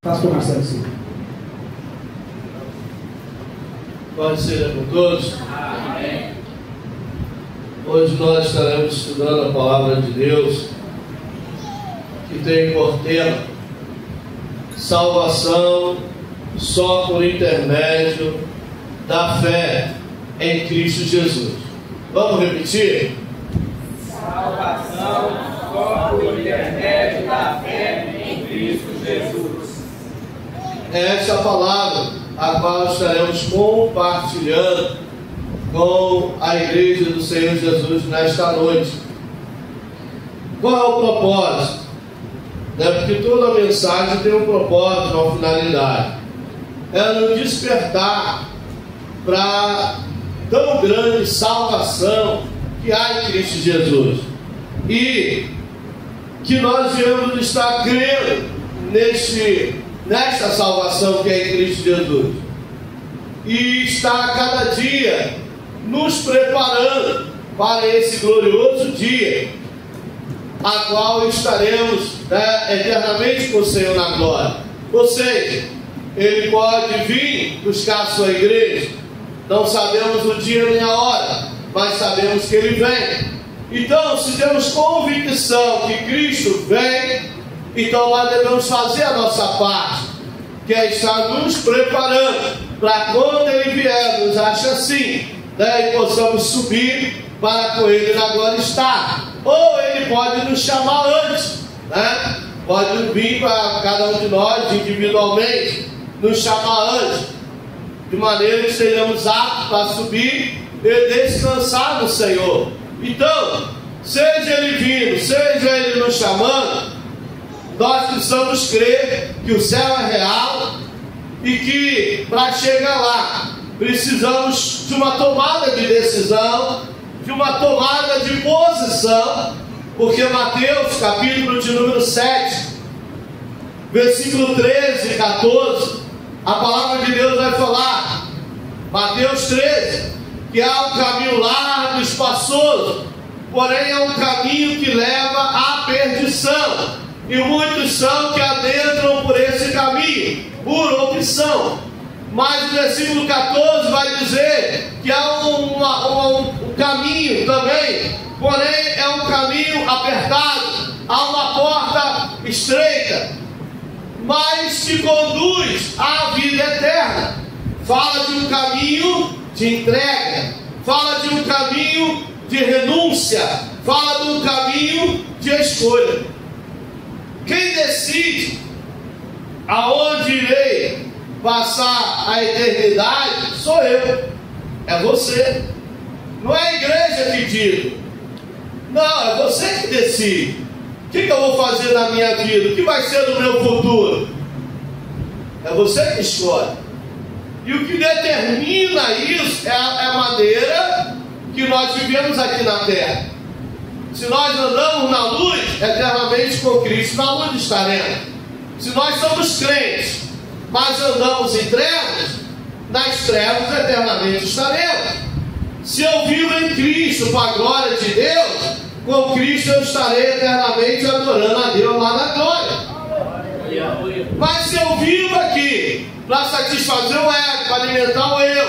Pastor Marcelo Silva. Pode ser com todos. Amém. Hoje nós estaremos estudando a palavra de Deus, que tem por tema salvação só por intermédio da fé em Cristo Jesus. Vamos repetir? Salvação só por intermédio da fé em Cristo Jesus. É essa palavra a qual estaremos compartilhando com a igreja do Senhor Jesus nesta noite. Qual é o propósito? Porque toda mensagem tem um propósito, uma finalidade. É nos despertar para tão grande salvação que há em Cristo Jesus, e que nós devemos estar crendo nesta salvação que é em Cristo Jesus, e estar a cada dia nos preparando para esse glorioso dia, a qual estaremos eternamente com o Senhor na glória. Ou seja, Ele pode vir buscar a sua igreja. Não sabemos o dia nem a hora, mas sabemos que Ele vem. Então, se temos convicção que Cristo vem, então nós devemos fazer a nossa parte, que é estar nos preparando para quando Ele vier, nos ache assim, e possamos subir para com Ele na glória estar. Ou Ele pode nos chamar antes, pode vir para cada um de nós individualmente, nos chamar antes, de maneira que estejamos aptos para subir e descansar no Senhor. Então, seja Ele vindo, seja Ele nos chamando, nós precisamos crer que o céu é real e que para chegar lá precisamos de uma tomada de decisão, de uma tomada de posição, porque Mateus capítulo de número 7, versículo 13 e 14, a palavra de Deus vai falar, Mateus 13, que há um caminho largo e espaçoso, porém é um caminho que leva à perdição, e muitos são que adentram por esse caminho, por opção. Mas o versículo 14 vai dizer que há um caminho também, porém é um caminho apertado, há uma porta estreita, mas que conduz à vida eterna. Fala de um caminho de entrega, fala de um caminho de renúncia, fala de um caminho de escolha. Quem decide aonde irei passar a eternidade sou eu, é você. Não é a igreja que diz, não, é você que decide. O que eu vou fazer na minha vida? O que vai ser do meu futuro? É você que escolhe. E o que determina isso é a maneira que nós vivemos aqui na terra. Se nós andamos na luz, eternamente com Cristo na luz estaremos. Se nós somos crentes, mas andamos em trevas, nas trevas eternamente estaremos. Se eu vivo em Cristo para a glória de Deus, com Cristo eu estarei eternamente adorando a Deus lá na glória. Mas se eu vivo aqui para satisfazer o ego, para alimentar o eu,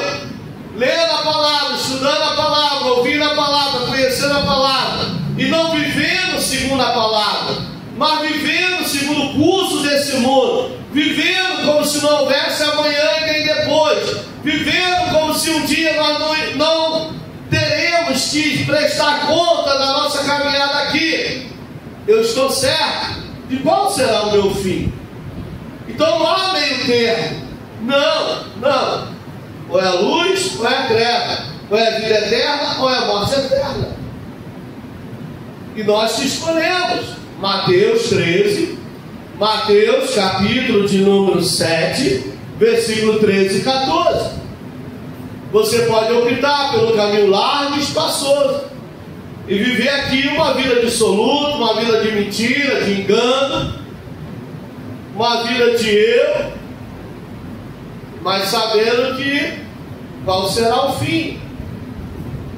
lendo a palavra, estudando a palavra, ouvindo a palavra, conhecendo a palavra, e não vivendo segundo a palavra, mas vivendo segundo o curso desse mundo, vivendo como se não houvesse amanhã e nem depois, vivendo como se um dia nós não teremos que prestar conta da nossa caminhada aqui, eu estou certo de qual será o meu fim. Então não há meio termo, não, ou é a luz ou é a treva, ou é a vida eterna ou é a morte eterna. E nós te escolhemos. Mateus 13, Mateus capítulo de número 7, versículo 13 e 14. Você pode optar pelo caminho largo e espaçoso e viver aqui uma vida dissoluta, uma vida de mentira, de engano, uma vida de eu, mas sabendo que qual será o fim.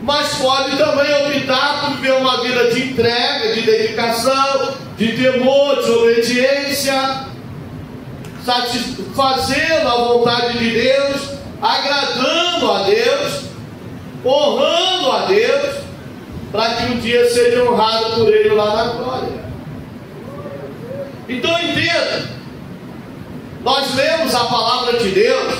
Mas pode também optar por viver uma vida de entrega, de dedicação, de temor, de obediência, fazendo a vontade de Deus, agradando a Deus, honrando a Deus, para que um dia seja honrado por Ele lá na glória. Então entenda, nós lemos a palavra de Deus,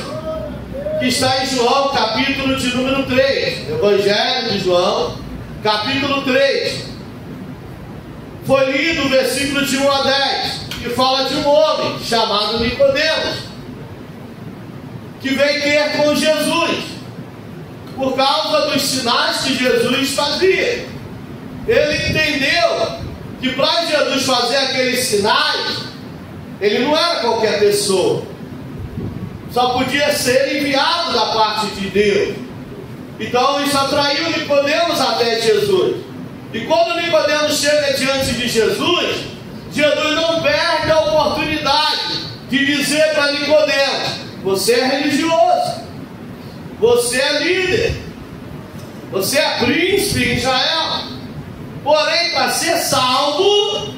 que está em João, capítulo de número 3, Evangelho de João, capítulo 3. Foi lido o versículo de 1 a 10, que fala de um homem chamado Nicodemos, que veio ter com Jesus, por causa dos sinais que Jesus fazia. Ele entendeu que para Jesus fazer aqueles sinais, ele não era qualquer pessoa, só podia ser enviado da parte de Deus. Então isso atraiu Nicodemos até Jesus. E quando Nicodemos chega diante de Jesus, Jesus não perde a oportunidade de dizer para Nicodemos: você é religioso, você é líder, você é príncipe em Israel, porém para ser salvo,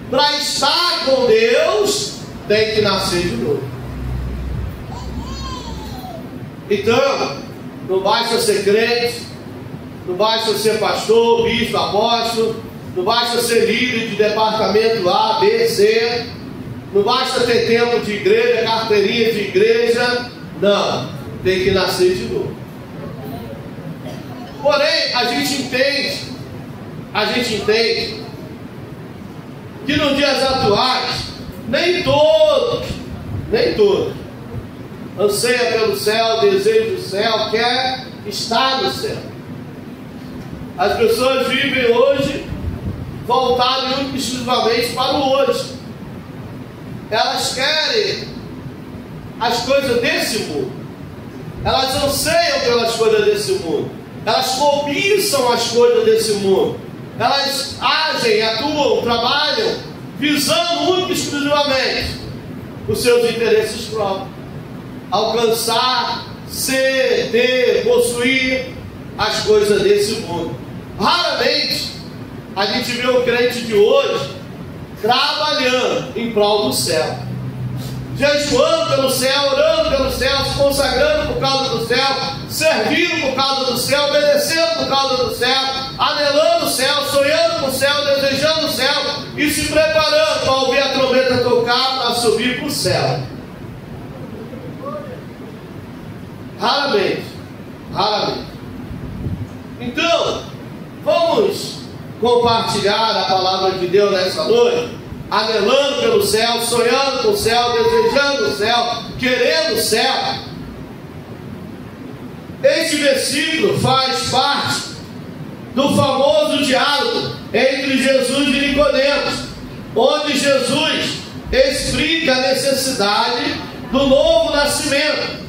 para estar com Deus, tem que nascer de novo. Então, não basta ser crente, não basta ser pastor, bispo, apóstolo, não basta ser líder de departamento A, B, C, não basta ter tempo de igreja, carteirinha de igreja, não, tem que nascer de novo. Porém, a gente entende que nos dias atuais, nem todos anseia pelo céu, deseja o céu, quer estar no céu. As pessoas vivem hoje voltadas exclusivamente para o hoje. Elas querem as coisas desse mundo, elas anseiam pelas coisas desse mundo, elas cobiçam as coisas desse mundo, elas agem, atuam, trabalham visando única e exclusivamente os seus interesses próprios, alcançar, ser, ter, possuir as coisas desse mundo. Raramente a gente vê o crente de hoje trabalhando em prol do céu, jejuando pelo céu, orando pelo céu, se consagrando por causa do céu, servindo por causa do céu, obedecendo por causa do céu, anelando o céu, sonhando com o céu, desejando o céu e se preparando para ouvir a trombeta tocar, para subir para o céu. Raramente. Então, vamos compartilhar a palavra de Deus nessa noite, anelando pelo céu, sonhando com o céu, desejando o céu, querendo o céu. Este versículo faz parte do famoso diálogo entre Jesus e Nicodemos, onde Jesus explica a necessidade do novo nascimento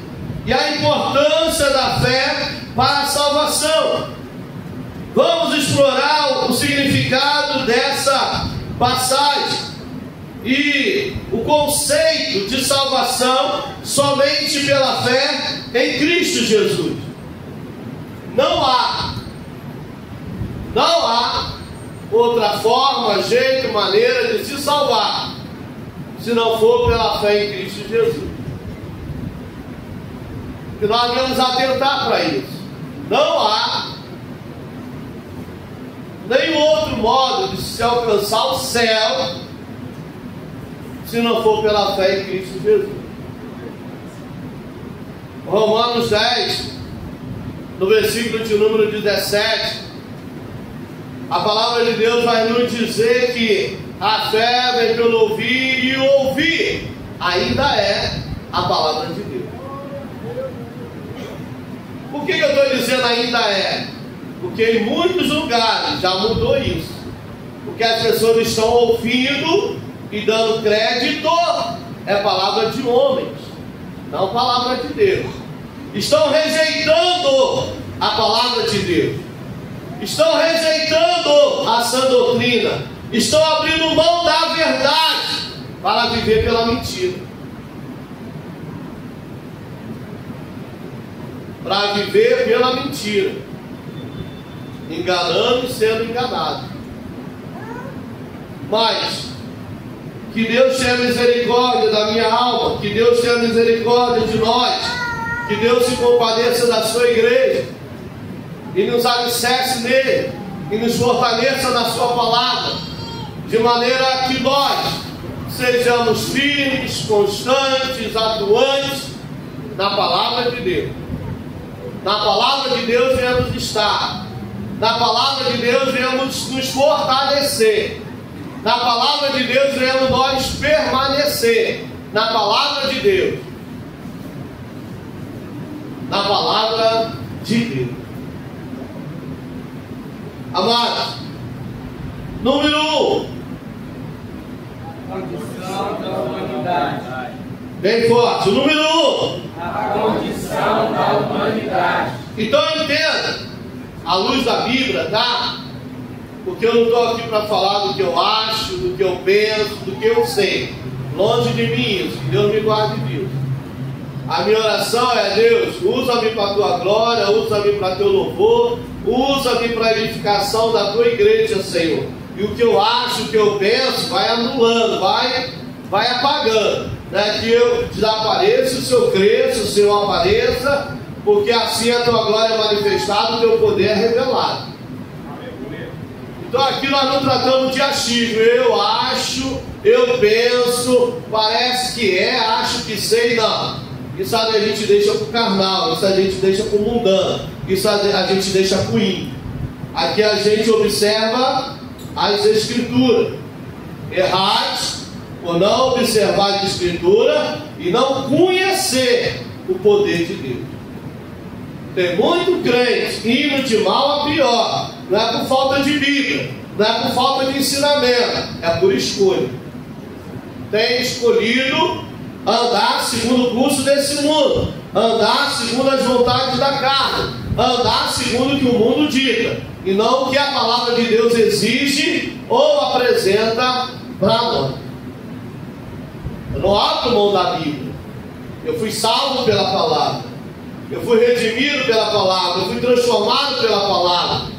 e a importância da fé para a salvação. Vamos explorar o significado dessa passagem e o conceito de salvação somente pela fé em Cristo Jesus. Não há outra forma, jeito, maneira de se salvar se não for pela fé em Cristo Jesus. E nós devemos atentar para isso. Não há nenhum outro modo de se alcançar o céu se não for pela fé em Cristo Jesus. Romanos 10, no versículo de número 17, a palavra de Deus vai nos dizer que a fé vem pelo ouvir e ouvir ainda é a palavra de Deus. Por que eu estou dizendo ainda é? Porque em muitos lugares já mudou isso. Porque as pessoas estão ouvindo e dando crédito, é palavra de homens, não palavra de Deus. Estão rejeitando a palavra de Deus. Estão rejeitando a sã doutrina. Estão abrindo mão da verdade para viver pela mentira. Para viver pela mentira, enganando e sendo enganado. Mas Que Deus tenha misericórdia da minha alma, que Deus tenha misericórdia de nós, que Deus se compadeça da sua igreja e nos alicerce nele, e nos fortaleça na sua palavra, de maneira que nós sejamos firmes, constantes, atuantes na palavra de Deus. Na palavra de Deus viemos estar, na palavra de Deus viemos nos fortalecer, na palavra de Deus viemos nós permanecer, na palavra de Deus, na palavra de Deus. Amados, número 1, condição da humanidade. Bem forte, o número 1, A condição da humanidade. Então entenda, à luz da Bíblia, tá? Porque eu não estou aqui para falar do que eu acho, do que eu penso, do que eu sei. Longe de mim isso, que Deus me guarde disso. A minha oração é: Deus, usa-me para a tua glória, usa-me para teu louvor, usa-me para a edificação da tua igreja, Senhor. E o que eu acho, o que eu penso, vai anulando, vai apagando, né? Que eu desapareça, o Senhor cresça, o Senhor apareça, porque assim a tua glória é manifestada, o teu poder é revelado. Então aqui nós não tratamos de achismo. Eu acho, eu penso, parece que é, acho que sei, não. Isso a gente deixa para o carnal, isso a gente deixa para o mundano, isso a gente deixa para o ímpio. Aqui a gente observa as Escrituras. Errados por não observar a Escritura e não conhecer o poder de Deus. Tem muito crente indo de mal a pior. Não é por falta de Bíblia, não é por falta de ensinamento, é por escolha. Tem escolhido andar segundo o curso desse mundo, andar segundo as vontades da carne, andar segundo o que o mundo dita, e não o que a palavra de Deus exige ou apresenta para nós. Eu não abro mão da Bíblia. Eu fui salvo pela palavra, eu fui redimido pela palavra, eu fui transformado pela palavra,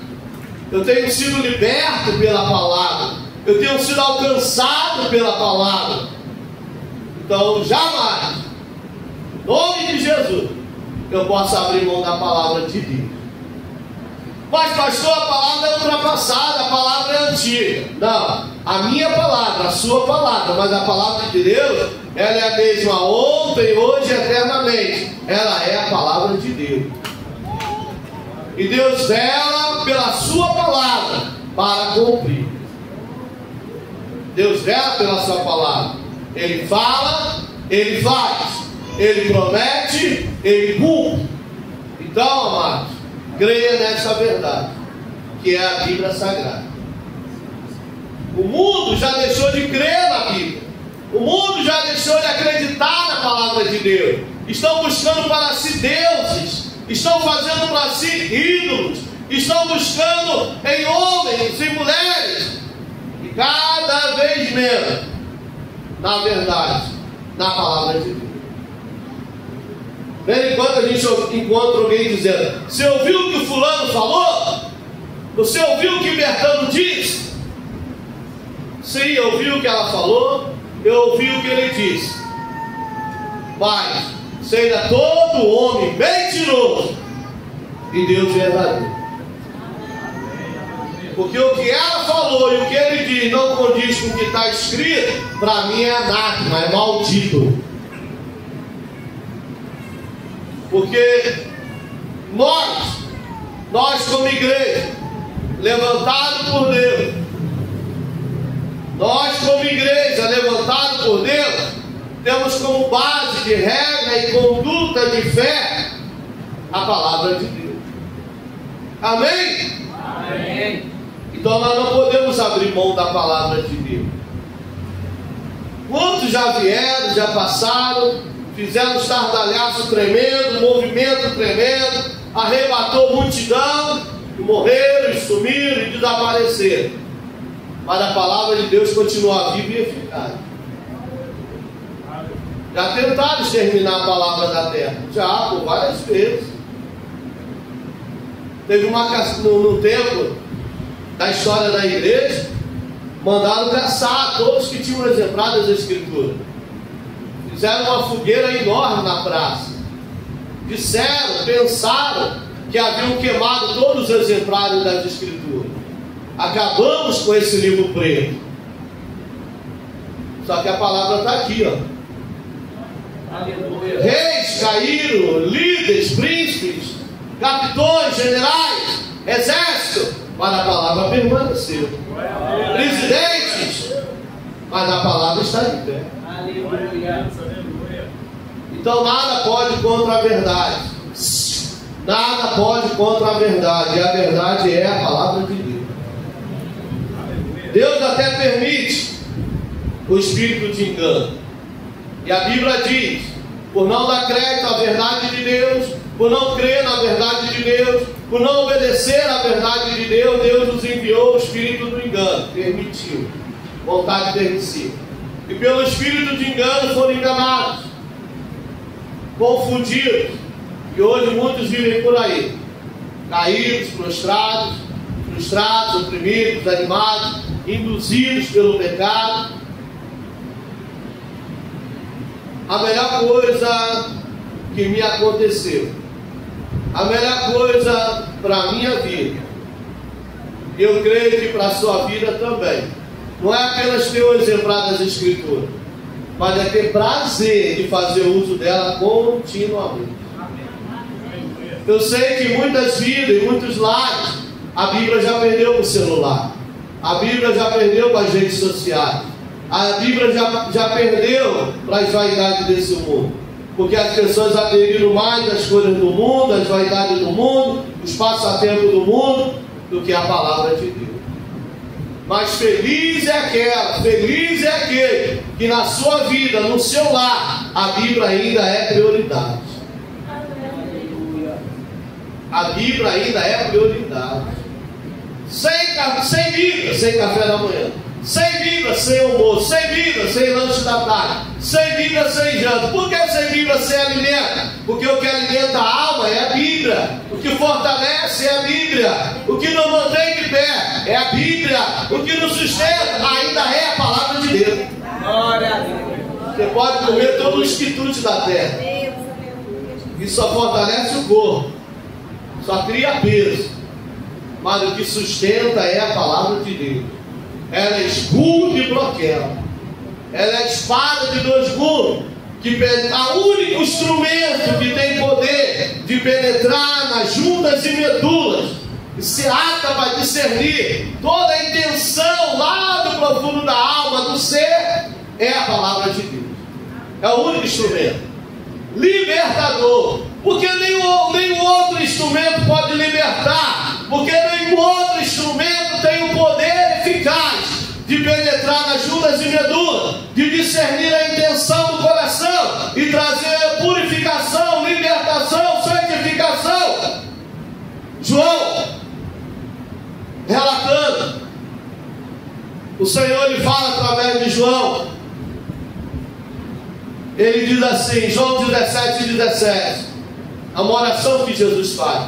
eu tenho sido liberto pela palavra, eu tenho sido alcançado pela palavra. Então jamais, em nome de Jesus, eu posso abrir mão da palavra de Deus. Mas pastor, a palavra é ultrapassada, a palavra é antiga. Não, a minha palavra, a sua palavra, mas a palavra de Deus, ela é a mesma ontem, hoje e eternamente. Ela é a palavra de Deus. E Deus vela pela sua palavra para cumprir. Deus vela pela sua palavra. Ele fala, ele faz. Ele promete, ele cumpre. Então, amados, creia nessa verdade, que é a Bíblia Sagrada. O mundo já deixou de crer na Bíblia. O mundo já deixou de acreditar na palavra de Deus. Estão buscando para si deuses, estão fazendo para si ídolos, estão buscando em homens e mulheres, e cada vez menos na verdade, na palavra de Deus. Vez em quando a gente encontra alguém dizendo: você ouviu o que o fulano falou? Você ouviu o que o Bertano disse? Sim, eu ouvi o que ela falou, eu ouvi o que ele disse. Mas você ainda é todo homem mentiroso e Deus verdadeiro. Porque o que ela falou e o que ele diz não condiz com o que está escrito, para mim é anátema, é maldito. Porque nós como igreja, levantado por Deus, nós como igreja, levantado por Deus, temos como base de regra e conduta de fé a palavra de Deus. Amém? Amém. Então nós não podemos abrir mão da palavra de Deus. Quantos já vieram, já passaram, fizeram um estardalhaço tremendo, um movimento tremendo, arrebatou multidão, e morreram, e sumiram e desapareceram. Mas a palavra de Deus continua viva e eficaz. Já tentaram exterminar a palavra da terra? Já, por várias vezes. Teve no tempo da história da igreja, mandaram caçar todos que tinham exemplar das Escrituras. Fizeram uma fogueira enorme na praça. Disseram, pensaram que haviam queimado todos os exemplares das Escrituras. Acabamos com esse livro preto. Só que a palavra está aqui, ó. Aleluia. Reis caíram, líderes, príncipes, capitões, generais, exército, mas a palavra permaneceu. Presidentes, mas a palavra está de pé. Aleluia. Então nada pode contra a verdade. Nada pode contra a verdade. E a verdade é a palavra de Deus. Deus até permite o espírito de engano. E a Bíblia diz: por não dar crédito à verdade de Deus, por não crer na verdade de Deus, por não obedecer à verdade de Deus, Deus nos enviou o espírito do engano. Permitiu. Vontade permissiva. E pelo espírito de engano foram enganados, confundidos. E hoje muitos vivem por aí, caídos, prostrados, frustrados, oprimidos, desanimados, induzidos pelo pecado. A melhor coisa que me aconteceu, a melhor coisa para a minha vida, eu creio que para a sua vida também, não é apenas ter o exemplar das Escrituras, mas é ter prazer de fazer uso dela continuamente. Eu sei que muitas vidas e muitos lares, a Bíblia já perdeu para o celular, a Bíblia já perdeu para as redes sociais, a Bíblia já perdeu para as vaidades desse mundo, porque as pessoas aderiram mais às coisas do mundo, às vaidades do mundo, os passatempos do mundo, do que a palavra de Deus. Mas feliz é aquele que na sua vida, no seu lar, a Bíblia ainda é prioridade. A Bíblia ainda é prioridade. Sem Bíblia, sem café da manhã. Sem Bíblia, sem almoço. Sem Bíblia, sem lanche da tarde. Sem Bíblia, sem janta. Por que sem Bíblia, sem alimento? Porque o que alimenta a alma é a Bíblia. O que fortalece é a Bíblia. O que nos mantém de pé é a Bíblia. O que nos sustenta ainda é a palavra de Deus. Glória a Deus. Você pode comer todo o esquitute da terra, e só fortalece o corpo, só cria peso, mas o que sustenta é a palavra de Deus. Ela é escudo e bloqueia. Ela é a espada de dois gumes, o único instrumento que tem poder de penetrar nas juntas e medulas, e se ata para discernir toda a intenção lá do profundo da alma, do ser, é a palavra de Deus. É o único instrumento libertador, porque nenhum outro instrumento pode libertar, porque nenhum outro instrumento tem o poder eficaz de penetrar nas juntas e medulas, de discernir a intenção do coração e trazer purificação, libertação, santificação. João, relatando, o Senhor lhe fala através de João. Ele diz assim, João 17:17, é uma oração que Jesus faz.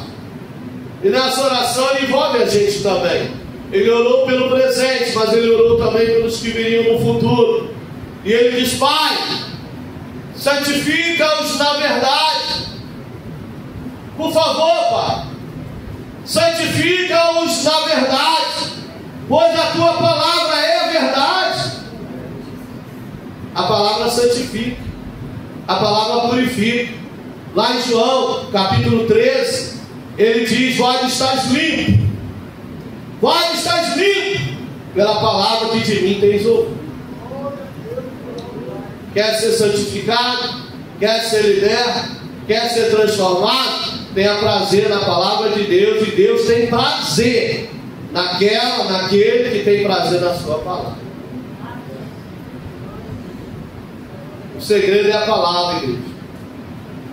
E nessa oração ele envolve a gente também. Ele orou pelo presente, mas ele orou também pelos que viriam no futuro. E ele diz: Pai, santifica-os na verdade. Por favor, Pai, santifica-os na verdade, pois a tua palavra é a verdade. A palavra santifica, a palavra purifica. Lá em João capítulo 13, ele diz: vós estás limpo, vós estás limpo pela palavra que de mim tens ouvido. Quer ser santificado, quer ser liberto, quer ser transformado, tenha prazer na palavra de Deus. E Deus tem prazer naquele que tem prazer na sua palavra. O segredo é a palavra, igreja.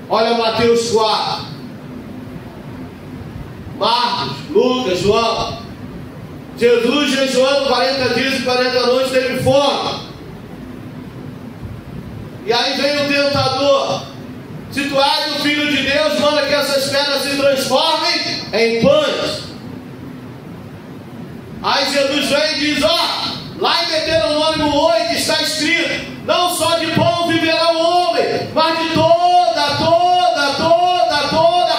Olha Mateus 4, Marcos, Lucas, João. Jesus jejuando 40 dias e 40 noites, teve fome. E aí vem o tentador: se tu és o Filho de Deus, manda que essas pedras se transformem em pães. Aí Jesus vem e diz: ó, Lá em Deuteronômio 8 está escrito: não só de pão viverá o homem, mas de toda a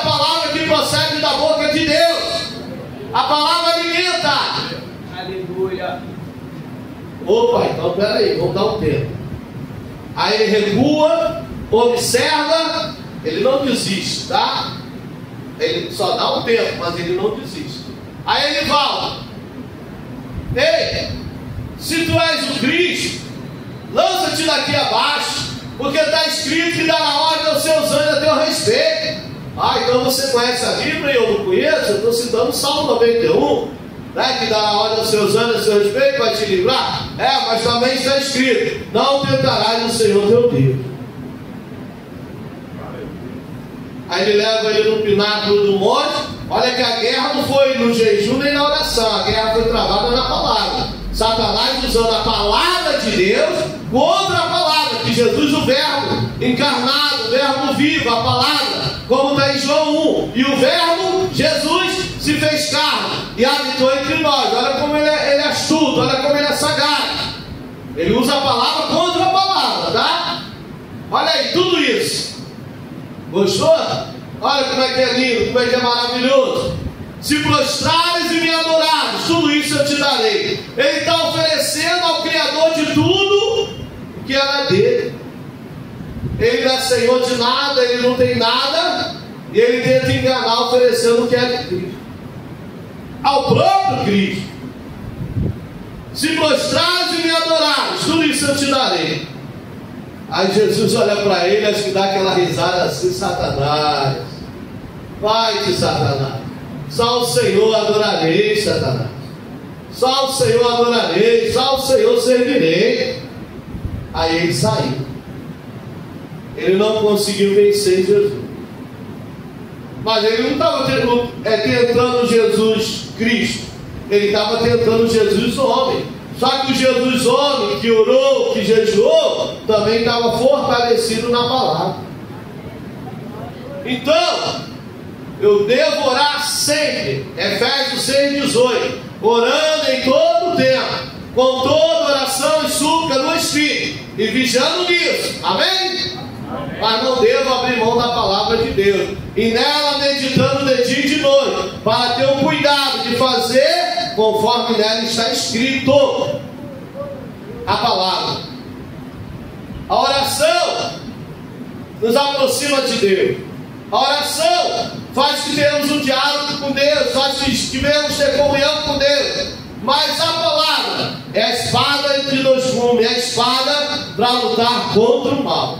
palavra que procede da boca de Deus. A palavra alimenta. Aleluia. Opa, então peraí, vamos dar um tempo. Aí ele recua, observa, ele não desiste, tá? Ele só dá um tempo, mas ele não desiste. Aí ele volta: ei, se tu és o Cristo, lança-te daqui abaixo, porque está escrito que dará ordem aos seus anjos a teu respeito. Ah, então você conhece a Bíblia e eu não conheço? Eu estou citando o Salmo 91, né, que dará ordem aos seus anjos a seu respeito para te livrar. Mas também está escrito: não tentarás o Senhor teu Deus. Aí ele leva ele no pináculo do monte. Olha que a guerra não foi no jejum nem na oração, a guerra foi travada na palavra. Satanás usando a palavra de Deus contra a palavra, que Jesus, o verbo encarnado, o verbo vivo, a palavra, como está em João 1. E o verbo, Jesus, se fez carne e habitou entre nós. Olha como ele é astuto, olha como ele é sagaz. Ele usa a palavra contra a palavra, tá? Olha aí, tudo isso. Gostou? Olha como é que é lindo, como é que é maravilhoso. Se prostrares e me adorares, tudo isso eu te darei. Ele está oferecendo ao Criador de tudo o que era dele. Ele não é senhor de nada, ele não tem nada, e ele tenta enganar oferecendo o que é de Cristo ao próprio Cristo. Se prostrares e me adorares, tudo isso eu te darei. Aí Jesus olha para ele, acho que dá aquela risada assim: Satanás, vai-te, Satanás. Só o Senhor adorarei, Satanás. Só o Senhor adorarei, só o Senhor servirei. Aí ele saiu. Ele não conseguiu vencer Jesus. Mas ele não estava tentando Jesus Cristo. Ele estava tentando Jesus homem. Só que o Jesus homem, que orou, que jejuou, também estava fortalecido na palavra. Então, eu devo orar sempre. Efésios 6,18. Orando em todo o tempo, com toda oração e súplica no Espírito, e vigiando nisso. Amém? Mas não devo abrir mão da palavra de Deus, e nela meditando de dia e de noite, para ter o cuidado de fazer conforme nela está escrito. A palavra, a oração nos aproxima de Deus. A oração faz que tenhamos um diálogo com Deus, faz que venhamos ter comunhão com Deus. Mas a palavra é a espada entre dois gumes, é a espada para lutar contra o mal.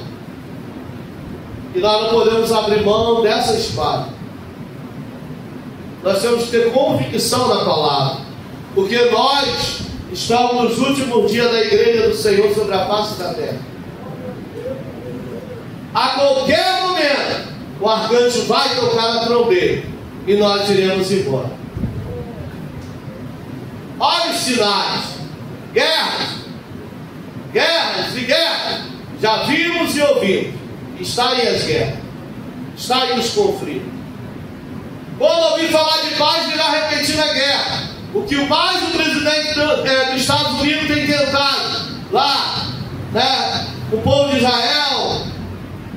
E nós não podemos abrir mão dessa espada. Nós temos que ter convicção na palavra, porque nós estamos nos últimos dias da igreja do Senhor sobre a face da terra. A qualquer momento o arcanjo vai tocar a trombeta e nós iremos embora. Olha os sinais: guerras, guerras e guerras. Já vimos e ouvimos. Está aí as guerras, está aí os conflitos. Quando ouvir falar de paz, virá repetindo a guerra. O que mais o presidente dos Estados Unidos tem tentado lá, né, o povo de Israel,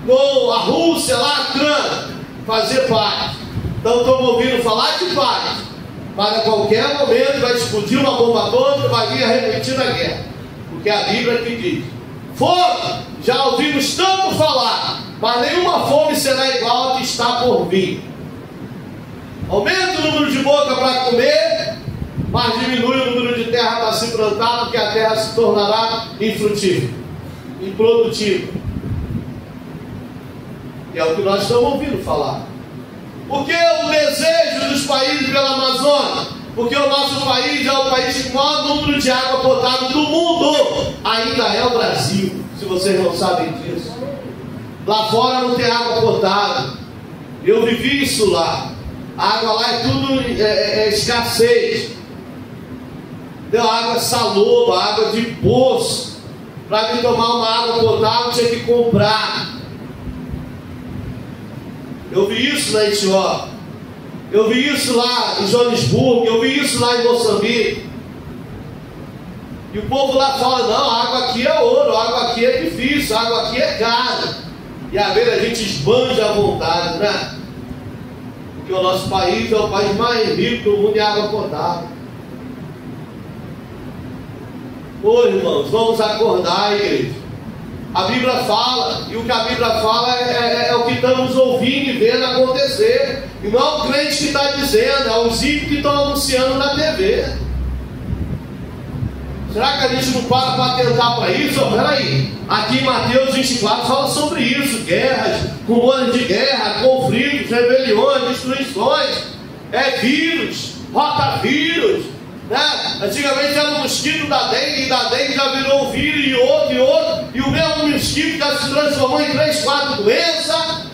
com a Rússia, lá a Ucrânia, fazer paz. Então estamos ouvindo falar de paz, mas a qualquer momento vai explodir uma bomba atômica, vai vir repetindo a guerra, porque a Bíblia que diz: fome, já ouvimos tanto falar, mas nenhuma fome será igual a que está por vir. Aumenta o número de boca para comer, mas diminui o número de terra para se plantar, porque a terra se tornará infrutífera, improdutiva. E é o que nós estamos ouvindo falar. Porque o desejo dos países pela Amazônia, porque o nosso país é o país com o maior número de água potável do mundo, ainda é o Brasil, se vocês não sabem disso. Lá fora não tem água potável. Eu vivi isso lá. A água lá é tudo escassez. Deu água saloba, água de poço. Para vir tomar uma água potável tinha que comprar. Eu vi isso na Etiópia, eu vi isso lá em Joanesburgo, eu vi isso lá em Moçambique. E o povo lá fala, não, a água aqui é ouro, a água aqui é difícil, a água aqui é cara. E às vezes a gente esbanja à vontade, né? Porque o nosso país é o país mais rico do mundo em água potável. Ô irmãos, vamos acordar, igreja. A Bíblia fala, e o que a Bíblia fala é o que estamos ouvindo e vendo acontecer. E não é o crente que está dizendo, é os ímpios que estão anunciando na TV. Será que a gente não para atentar para isso? Oh, peraí, aqui em Mateus 24 fala sobre isso: guerras, rumores de guerra, conflitos, rebeliões, destruições, vírus, rotavírus, né? Antigamente era o mosquito da dengue, e da dengue já virou um vírus e outro, e o mesmo mosquito já se transformou em 3, 4 doenças.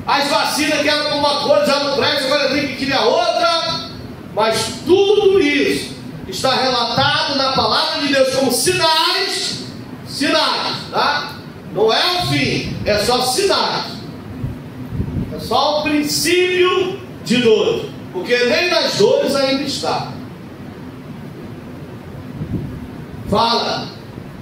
As vacinas que eram uma coisa já não presta, agora tem que criar outra. Mas tudo isso está relatado na palavra de Deus como sinais, tá? Não é o fim, é só sinais, é só o princípio de dores, porque nem nas dores ainda está. Fala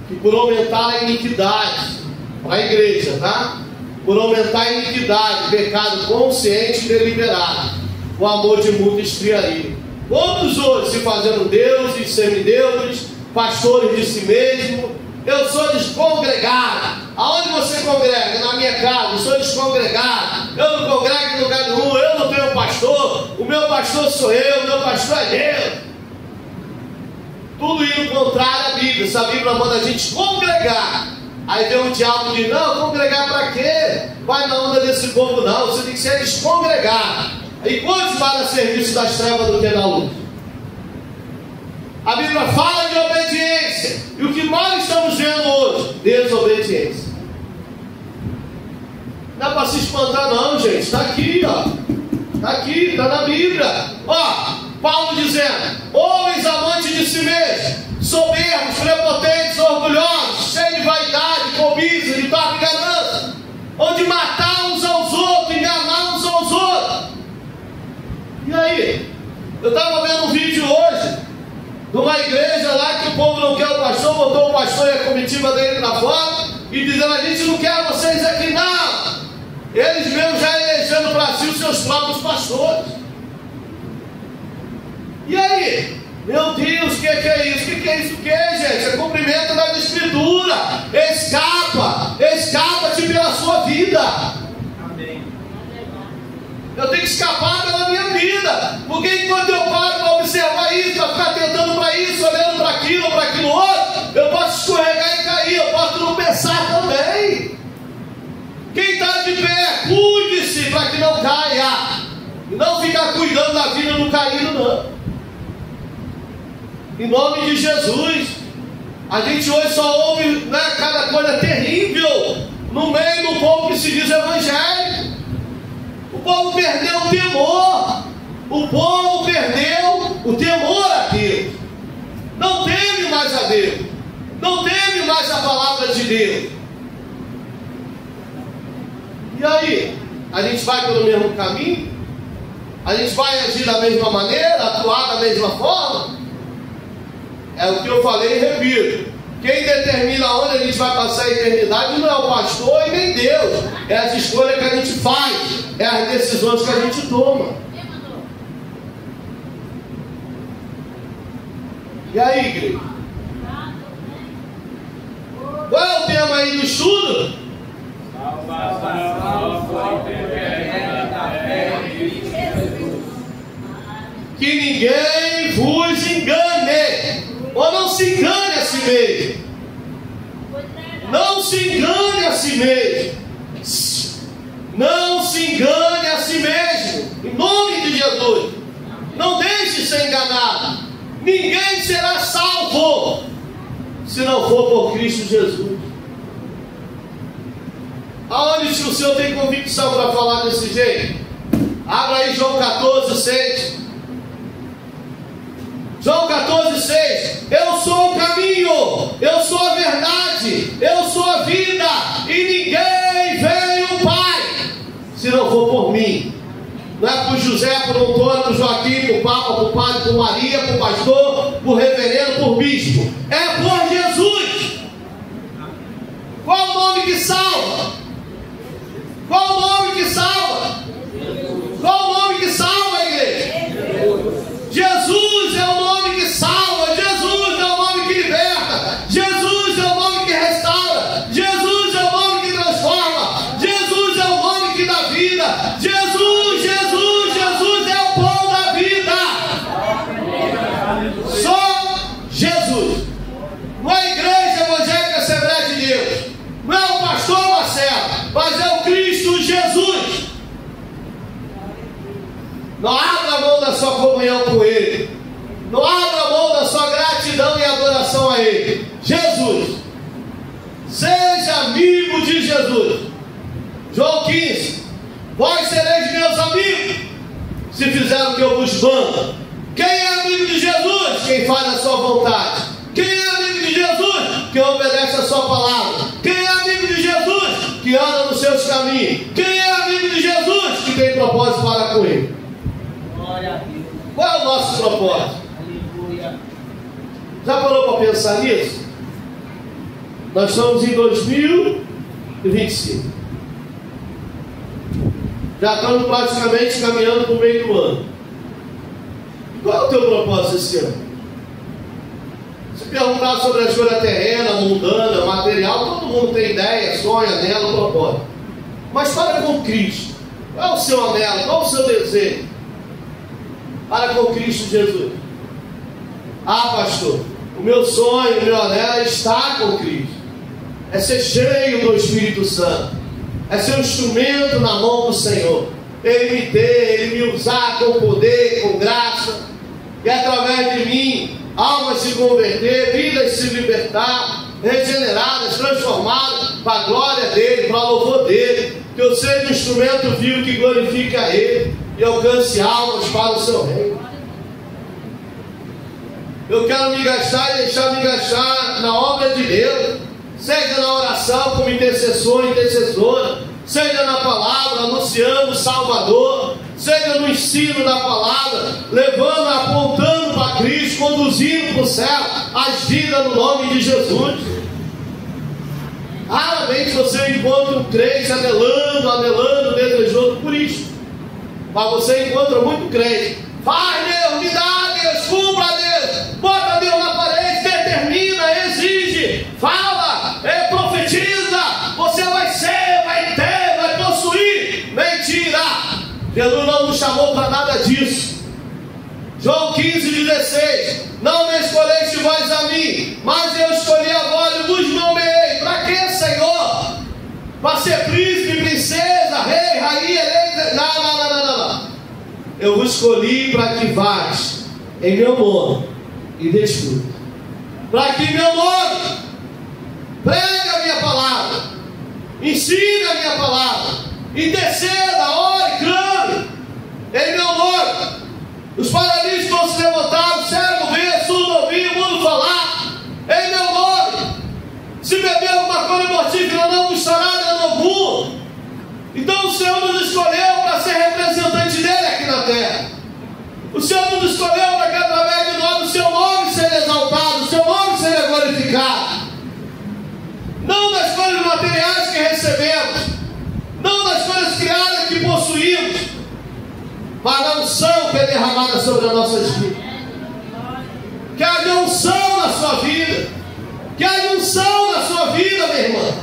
que por aumentar a iniquidade, para a igreja, tá? Por aumentar a iniquidade, pecado consciente e deliberado, o amor de muito esfriaria. Quantos hoje se fazendo deuses, semideuses, pastores de si mesmo? Eu sou descongregado. Aonde você congrega? Na minha casa. Eu sou descongregado. Eu não congrego em lugar nenhum. Eu não tenho pastor. O meu pastor sou eu. O meu pastor é Deus. Tudo indo contrário à Bíblia. Se a Bíblia manda a gente congregar, aí vem o diabo e diz: não, congregar para quê? Vai na onda desse povo, não. Você tem que ser descongregado. E quantos vai a serviço das trevas do que da luz? A Bíblia fala de obediência. E o que nós estamos vendo hoje? Desobediência. Não dá para se espantar não, gente. Está aqui, ó. Está aqui, está na Bíblia. Ó, Paulo dizendo: homens amantes de si mesmos, soberbos, prepotentes, orgulhosos, cheios de vaidade, cobiça, de torpe ganância, onde matar uns aos outros, enganar uns aos outros. E aí? Eu estava vendo um vídeo hoje de uma igreja lá que o povo não quer o pastor, botou o pastor e a comitiva dele para fora e dizendo: a gente não quer vocês aqui não. Eles mesmos já elegendo para si os seus próprios pastores. E aí? Meu Deus, o que é isso? O que é isso? O que é, gente? É cumprimento da Escritura. Escapa-te pela sua vida. Amém. Eu tenho que escapar pela minha vida, porque enquanto eu paro para observar isso, para ficar tentando para isso, olhando para aquilo outro, eu posso escorregar e cair, eu posso não pensar também. Quem está de pé, cuide-se para que não caia, e não ficar cuidando da vida não caindo, não. Em nome de Jesus. A gente hoje só ouve, né, cada coisa terrível no meio do povo que se diz evangélico. O povo perdeu o temor. O povo perdeu o temor a Deus. Não teme mais a Deus. Não teme mais a palavra de Deus. E aí? A gente vai pelo mesmo caminho? A gente vai agir da mesma maneira? Atuar da mesma forma? É o que eu falei e repito. Quem determina onde a gente vai passar a eternidade não é o pastor e nem Deus. É as escolhas que a gente faz. É as decisões que a gente toma. E aí, igreja? Qual é o tema aí do estudo? Que ninguém vos engane. Ou não se engane a si mesmo. Não se engane a si mesmo. Não se engane a si mesmo. Em nome de Jesus. Não deixe ser enganado. Ninguém será salvo se não for por Cristo Jesus. Aonde o Senhor tem convicção para falar desse jeito? Abra aí João 14:6. João 14:6. Eu sou o caminho, eu sou a verdade, eu sou a vida, e ninguém vem ao Pai se não for por mim. Não é por José, por Antônio, por Joaquim, por Papa, por Padre, por Maria, por Pastor, por reverendo, por bispo. É por Jesus. Qual o nome que salva? Qual o nome que salva? Qual o nome que salva, igreja? Jesus é o nome que salva. Jesus é o nome que liberta. Jesus é o nome que restaura. Jesus é o nome que transforma. Jesus é o nome que dá vida. Jesus, Jesus, Jesus é o pão da vida. Só Jesus. Não é a igreja evangélica Assembleia de Deus. Não é o pastor Marcelo, mas é o Cristo Jesus. Não abra a mão da sua comunhão com Ele. Não abra a mão da sua gratidão e adoração a Ele. Jesus. Seja amigo de Jesus. João 15. Vós sereis meus amigos, se fizer o que eu vos mando. Quem é amigo de Jesus? Quem faz a sua vontade. Quem é amigo de Jesus? Quem obedece a sua palavra. Quem é amigo de Jesus? Que anda nos seus caminhos. Quem é amigo de Jesus? Que tem propósito para com Ele. Qual é o nosso propósito? Aleluia. Já parou para pensar nisso? Nós estamos em 2025. Já estamos praticamente caminhando para o meio do ano. Qual é o teu propósito esse ano? Se perguntar sobre a escolha terrena, mundana, material, todo mundo tem ideia, sonha nela, propósito. Mas para com Cristo. Qual é o seu anelo? Qual é o seu desejo? Para com Cristo Jesus. Ah, pastor, o meu sonho, o meu anelo é estar com Cristo. É ser cheio do Espírito Santo. É ser um instrumento na mão do Senhor. Ele me ter, Ele me usar com poder, com graça. E através de mim, almas se converter, vidas se libertar, regeneradas, transformadas para a glória dEle, para o louvor dEle. Que eu seja um instrumento vivo que glorifique a Ele e alcance almas para o seu reino. Eu quero me gastar e deixar-me gastar na obra de Deus, seja na oração como intercessor, intercessora, seja na palavra, anunciando o Salvador, seja no ensino da palavra, levando, apontando para Cristo, conduzindo para o céu as vidas no nome de Jesus. Raramente você encontra um crente anelando, desejoso por isso. Mas você encontra muito crente. Faz Deus, me dá Deus, cumpra Deus, bota Deus na parede, determina, exige, fala, profetiza, você vai ser, vai ter, vai possuir. Mentira! Jesus não nos chamou para nada disso. João 15:16. Não me escolheste vós a mim, mas eu escolhi a vós e vos nomeei. Para quê, Senhor? Para ser príncipe, princesa, rei, rainha, não. Eu vos escolhi para que vás em meu nome e desfrute. Para que meu nome pregue a minha palavra, ensine a minha palavra, interceda, ore, clame em meu nome. Os paralíticos vão se levantar, o cego ver, surdo ouvir, o mundo falar em meu nome. Se beber alguma coisa mortífera, não gostará dano algum. Então o Senhor nos escolheu para ser representante dele aqui na terra. O Senhor nos escolheu para que através de nós o seu nome seja exaltado, o seu nome seja glorificado. Não das coisas materiais que recebemos, não das coisas criadas que possuímos, mas a unção que é derramada sobre as nossas vidas. Que haja unção na sua vida. Que haja unção na sua vida, meu irmão.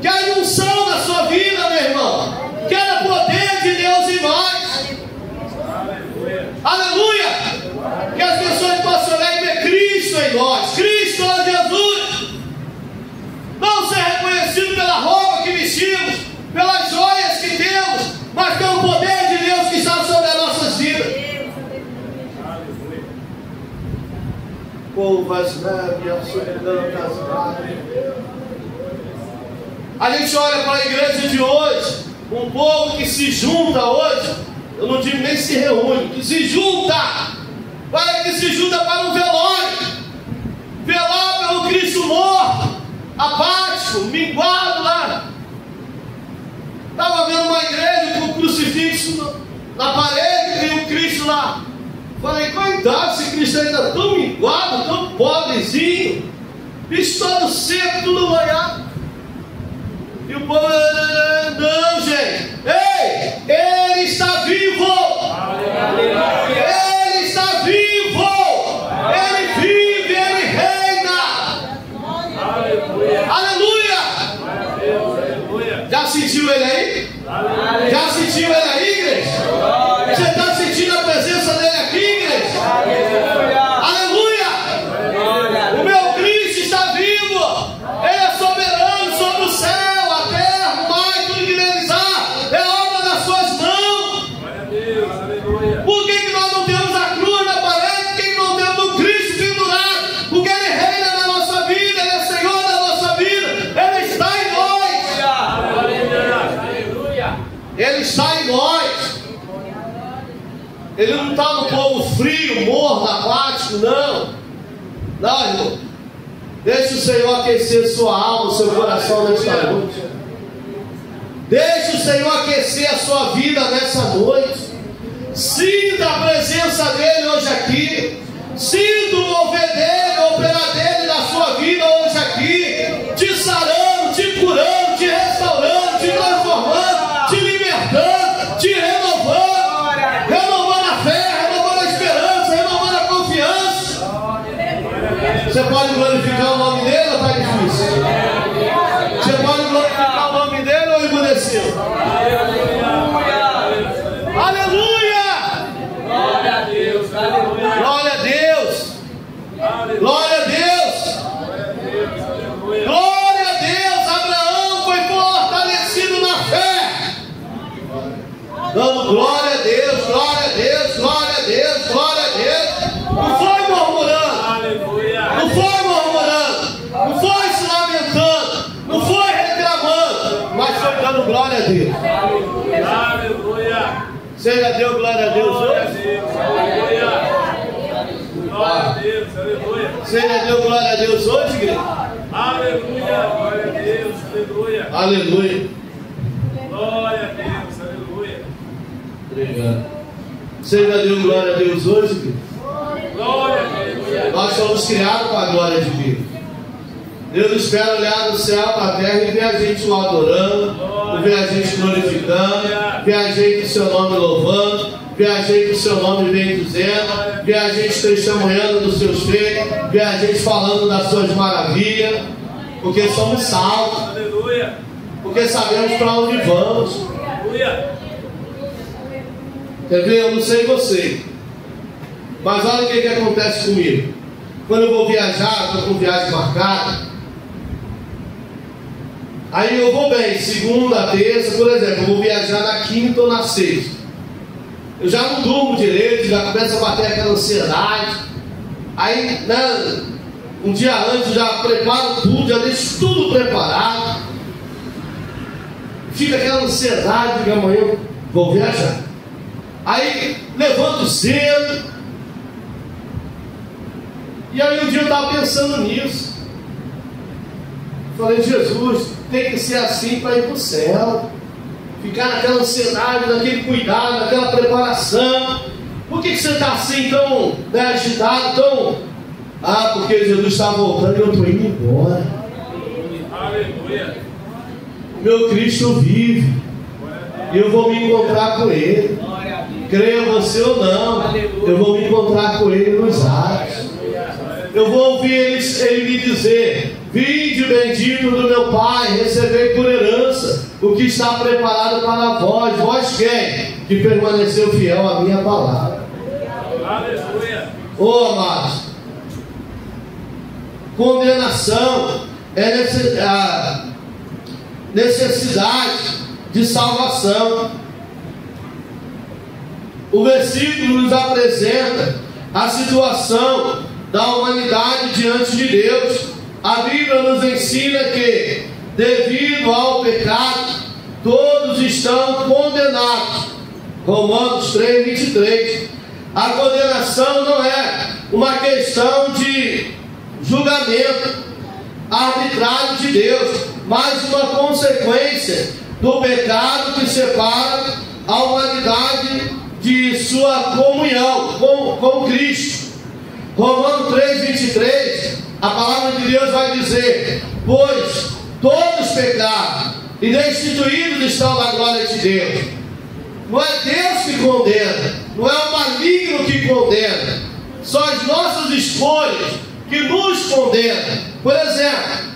Que haja unção na sua vida, meu irmão. Que haja poder de Deus em nós. Aleluia. Que as pessoas possam olhar e ver Cristo em nós. Cristo é Jesus. Não ser reconhecido pela roupa que vestimos, pelas joias que temos, mas pelo poder de Deus que está sobre as nossas vidas. A gente olha para a igreja de hoje, um povo que se junta hoje, eu não digo nem se reúne, que se junta, para que se junta para um velório, velar pelo Cristo morto, apático, minguado lá. Estava vendo uma igreja com um crucifixo na parede e um Cristo lá, Falei, coitado, esse cristão ainda tão minguado, tão pobrezinho, bicho todo seco, tudo molhado. E o povo, não, gente, ei, ele está vivo! Ele está vivo! Ele vive, ele reina! Aleluia! Já sentiu ele aí? Já sentiu ele aí, igreja? Você está sentindo a presença dele aqui, igreja? Aleluia! O meu Cristo está vivo! Ele é soberano sobre o céu, a terra, o mar e tudo que neles há. É obra das suas mãos. Por que nós não temos a cruz na parede? Por que não temos o Cristo pendurado? Porque ele reina na nossa vida, ele é Senhor da nossa vida, ele está em nós. Ele está em nós. Ele não está no povo frio, morno, apático, não. Não, irmão. Deixe o Senhor aquecer sua alma, seu coração nesta noite. Deixe o Senhor aquecer a sua vida nessa noite. Sinta a presença dele hoje aqui. Sinta o mover dele, o operar dele na sua vida hoje aqui. Te sarando, te curando, te restaurando, te transformando, te libertando, te renovando. Renovando a fé, renovando a esperança, renovando a confiança. Você pode glorificar o nome dele ou está difícil? Você pode glorificar o nome dele ou emudeceu? Aleluia! Glória a Deus, aleluia. Glória a Deus! Glória a Deus! Glória a Deus! Abraão foi fortalecido na fé. Dando glória a Deus, glória a Deus, glória a Deus, glória a Deus. Não foi murmurando. Não foi murmurando. Não foi se lamentando. Não foi reclamando. Mas foi dando glória a Deus. Aleluia. Você já deu glória a Deus hoje? Aleluia. Glória a Deus, aleluia. Você já deu glória a Deus hoje, igreja? Aleluia, glória a Deus, aleluia. Aleluia. Glória a Deus, aleluia. Obrigado. Você já deu glória a Deus hoje, igreja? Glória a Deus. Nós somos criados para a glória de Deus. Deus espera olhar do céu para a terra e ver a gente o adorando, ver a gente glorificando, ver a gente o seu nome louvando, ver a gente o seu nome bendizendo, ver a gente testemunhando dos seus feitos, ver a gente falando das suas maravilhas, porque somos salvos, Aleluia. porque sabemos para onde vamos. Aleluia. Quer ver? Eu não sei você, mas olha o que acontece comigo. Quando eu vou viajar, estou com viagem marcada. Aí eu vou bem, segunda, terça, por exemplo, eu vou viajar na quinta ou na sexta. Eu já não durmo direito, já começa a bater aquela ansiedade. Aí, né, um dia antes, já preparo tudo, já deixo tudo preparado. Fica aquela ansiedade de amanhã eu vou viajar. Aí, levanto cedo. E aí um dia eu estava pensando nisso. Falei, Jesus, tem que ser assim para ir para o céu. Ficar naquela ansiedade, naquele cuidado, naquela preparação. Por que você está assim tão, né, agitado, tão... Ah, porque Jesus está voltando e eu estou indo embora. Aleluia. O meu Cristo vive. E eu vou me encontrar com Ele. Creia você ou não, eu vou me encontrar com Ele nos ares. Eu vou ouvir ele me dizer: vinde bendito do meu Pai, recebei por herança o que está preparado para vós. Vós quem? Que permaneceu fiel à minha palavra. Aleluia. Oh, amados, condenação é necessidade de salvação. O versículo nos apresenta a situação da humanidade diante de Deus. A Bíblia nos ensina que, devido ao pecado, todos estão condenados. Romanos 3:23. A condenação não é uma questão de julgamento arbitrário de Deus, mas uma consequência do pecado que separa a humanidade de sua comunhão com Cristo. Romanos 3:23, a palavra de Deus vai dizer: pois todos pecaram e destituídos estão da glória de Deus. Não é Deus que condena, não é o maligno que condena, são as nossas escolhas que nos condenam. Por exemplo,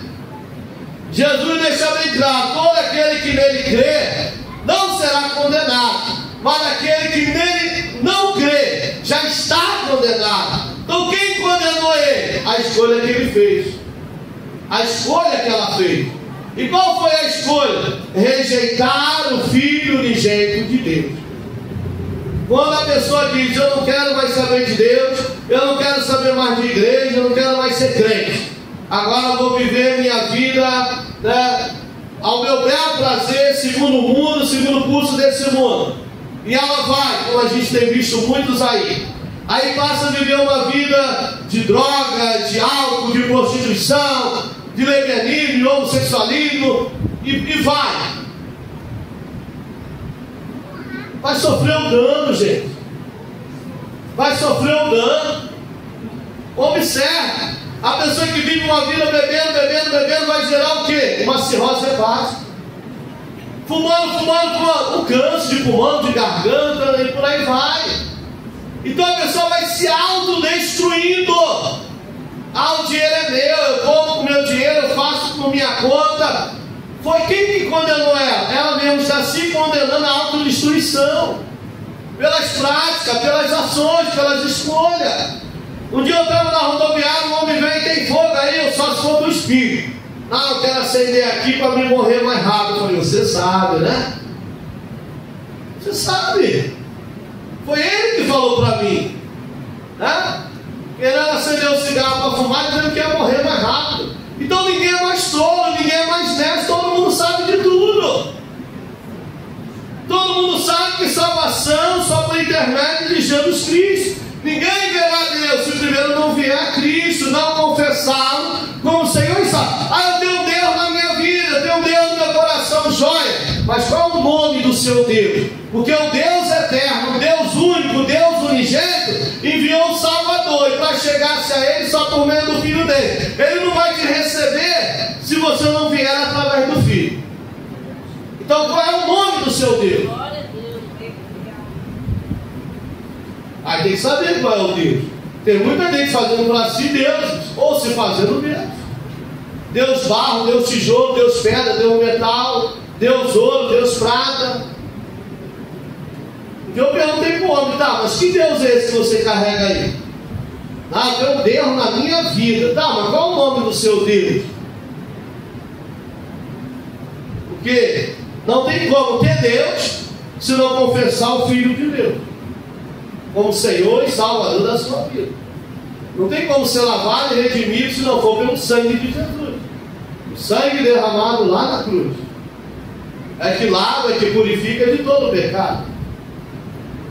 Jesus deixa bem claro: todo aquele que nele crê não será condenado, mas aquele que nele não crê já está condenado. Então quem condenou ele? A escolha que ele fez, a escolha que ela fez. E qual foi a escolha? Rejeitar o Filho unigênito de Deus. Quando a pessoa diz: eu não quero mais saber de Deus, eu não quero saber mais de igreja, eu não quero mais ser crente, agora eu vou viver minha vida, né, ao meu bel prazer, segundo o mundo, segundo o curso desse mundo. E ela vai, como a gente tem visto muitos aí passa a viver uma vida de droga, de álcool, de prostituição, de lesbianismo, de homossexualismo, e vai sofrer um dano, gente. Vai sofrer um dano. Observe, a pessoa que vive uma vida bebendo, vai gerar o quê? Uma cirrose hepática. Fumando, um câncer de pulmão, de garganta, e por aí vai. Então a pessoa vai se autodestruindo. O dinheiro é meu, eu como com meu dinheiro, eu faço com minha conta. Foi quem que condenou ela? Ela mesma está se condenando à autodestruição, pelas práticas, pelas ações, pelas escolhas. Um dia eu estava na rodoviária, um homem vem e tem fogo aí, eu só sou do espírito. Eu quero acender aqui para me morrer mais rápido. Eu falei: você sabe, né? Você sabe. Foi ele que falou para mim, né? Querendo acender um cigarro para fumar, dizendo que ia morrer mais rápido. Então ninguém é mais tolo, ninguém é mais neto, todo mundo sabe de tudo. Todo mundo sabe que salvação só por intermédio de Jesus Cristo. Ninguém verá Deus se primeiro não vier a Cristo, não confessá-lo como Senhor e Salvador. Eu tenho Deus na minha vida, eu tenho Deus no meu coração, joia. Mas qual é o nome do seu Deus? Porque o Deus eterno, o Deus único, o Deus unigênito, enviou um Salvador, e para chegar-se a Ele só por meio do Filho dele. Ele não vai te receber se você não vier através do Filho. Então qual é o nome do seu Deus? Aí tem que saber qual é o Deus. Tem muita gente fazendo para si deuses, ou se fazendo Deus. Deus barro, Deus tijolo, Deus pedra, Deus metal, Deus ouro, Deus prata. Eu perguntei para o homem: tá, mas que Deus é esse que você carrega aí? Eu Deus na minha vida. Tá, mas qual é o nome do seu Deus? Porque não tem como ter Deus se não confessar o Filho de Deus como Senhor e Salvador da sua vida. Não tem como ser lavado e redimido se não for pelo sangue de Jesus. O sangue derramado lá na cruz é que lava, é que purifica de todo o pecado.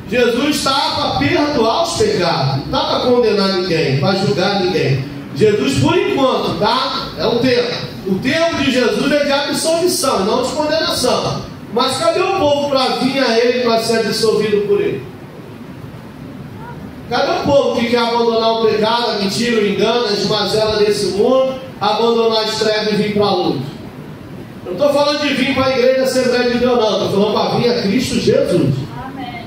Jesus está para perdoar os pecados, não está para condenar ninguém, para julgar ninguém. Jesus, por enquanto, tá? É um tempo. O tempo de Jesus é de absolvição, não de condenação. Mas cadê o povo para vir a Ele, para ser absolvido por Ele? Cadê o povo que quer abandonar o pecado, a mentira, o engano, as mazelas desse mundo, abandonar as trevas e vir para a luz? Eu não estou falando de vir para a igreja Assembleia de Deus, não. Estou falando para vir a Cristo Jesus. Amém.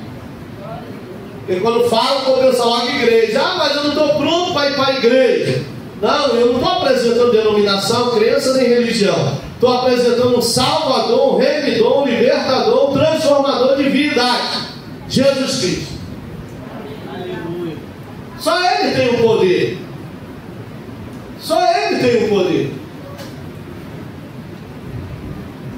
Porque quando falam, o pessoal lá de igreja: mas eu não estou pronto para ir para a igreja. Não, eu não estou apresentando denominação, crença nem religião. Estou apresentando um Salvador, um Remidor, um Libertador, um Transformador de vida. Jesus Cristo. Só Ele tem o poder. Só Ele tem o poder.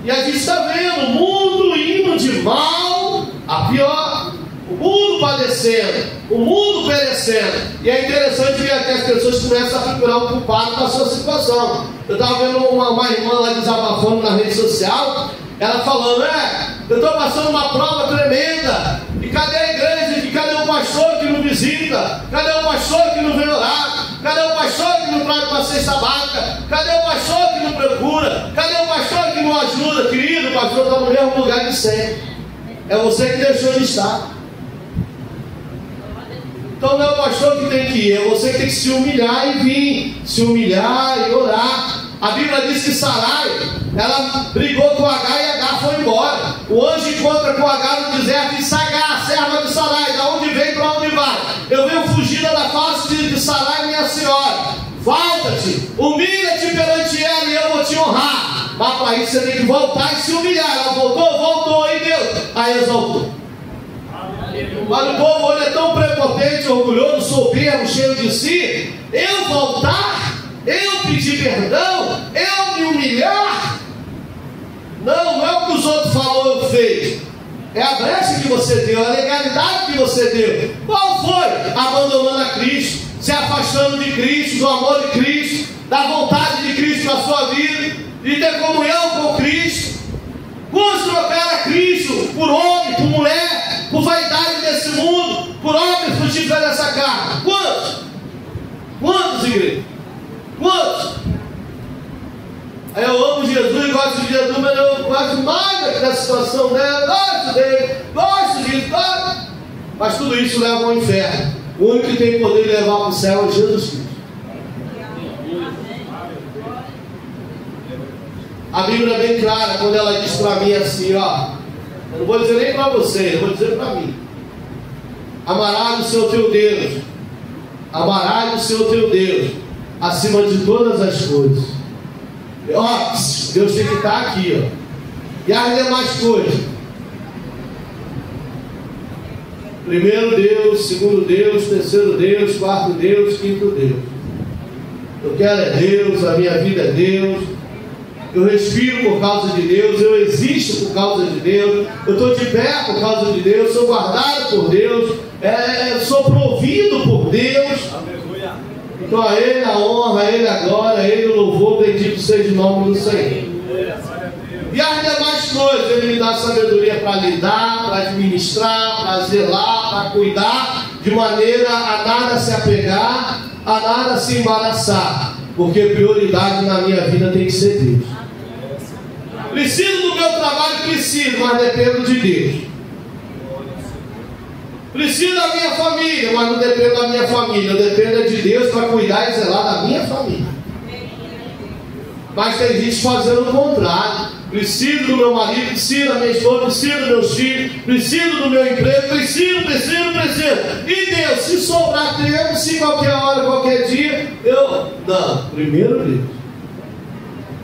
E a gente está vendo o mundo indo de mal a pior. O mundo padecendo, o mundo perecendo. E é interessante ver que as pessoas começam a procurar um culpado da sua situação. Eu estava vendo uma irmã lá desabafando na rede social, ela falando: eu estou passando uma prova tremenda, e cadê a igreja? E cadê o pastor que não visita? Cadê o pastor que não vem orar? Cadê o pastor que não traz para cesta básica? Cadê o pastor que não procura? Cadê o pastor que não ajuda? Querido, o pastor está no mesmo lugar de sempre. É você que deixou de estar. Então não é o pastor que tem que ir, é você que tem que se humilhar e vir, se humilhar e orar. A Bíblia diz que Sarai, ela brigou com Agar e Agar foi embora. O anjo encontra com Agar no deserto e diz: Agar, serva de Sarai, da onde vem, para onde vai? Eu venho fugida da face de Sarai, minha senhora. Volta-te, humilha-te perante ela e eu vou te honrar. Mas para isso você tem que voltar e se humilhar. Ela voltou e Deus a exaltou. Mas o povo hoje é tão prepotente, orgulhoso, soberbo, cheio de si. Eu voltar, eu pedir perdão, eu me humilhar. Não é o que os outros falaram ou fez. É a brecha que você deu, a legalidade que você deu. Qual foi? Abandonando a Cristo, se afastando de Cristo, do amor de Cristo, da vontade de Cristo na sua vida, de ter comunhão com Cristo. Quantos trocaram a Cristo por homem, por mulher, por vaidade desse mundo, por homem frutífero dessa carne? Quantos? Quantos, igreja? Quantos? Aí eu amo Jesus e gosto de Jesus, mas eu gosto mais da situação dela, gosto dele, gosto disso, gosto. Mas tudo isso leva ao inferno. O único que tem poder de levar para o céu é Jesus Cristo. A Bíblia é bem clara quando ela diz para mim assim, ó. Eu não vou dizer nem para você, eu vou dizer para mim. Amarás o Senhor teu Deus. Amarás o Senhor teu Deus acima de todas as coisas. Ó, Deus tem que estar aqui, ó. E as demais coisas. Primeiro Deus, segundo Deus, terceiro Deus, quarto Deus, quinto Deus. Eu quero é Deus, a minha vida é Deus. Eu respiro por causa de Deus, eu existo por causa de Deus, eu estou de pé por causa de Deus, sou guardado por Deus, sou provido por Deus. Aleluia. Então a Ele a honra, a Ele a glória, a Ele o louvor, bendito seja o nome do Senhor. E as demais coisas, Ele me dá sabedoria para lidar, para administrar, para zelar, para cuidar, de maneira a nada se apegar, a nada se embaraçar, porque prioridade na minha vida tem que ser Deus. Preciso do meu trabalho, preciso, mas dependo de Deus. Preciso da minha família, mas não dependo da minha família, eu dependo de Deus para cuidar e zelar da minha família. Mas tem gente fazendo o contrário. Preciso do meu marido, preciso da minha esposa, preciso dos meus filhos, preciso do meu emprego, preciso. E Deus, se sobrar tempo, se qualquer hora, qualquer dia, não, primeiro Deus.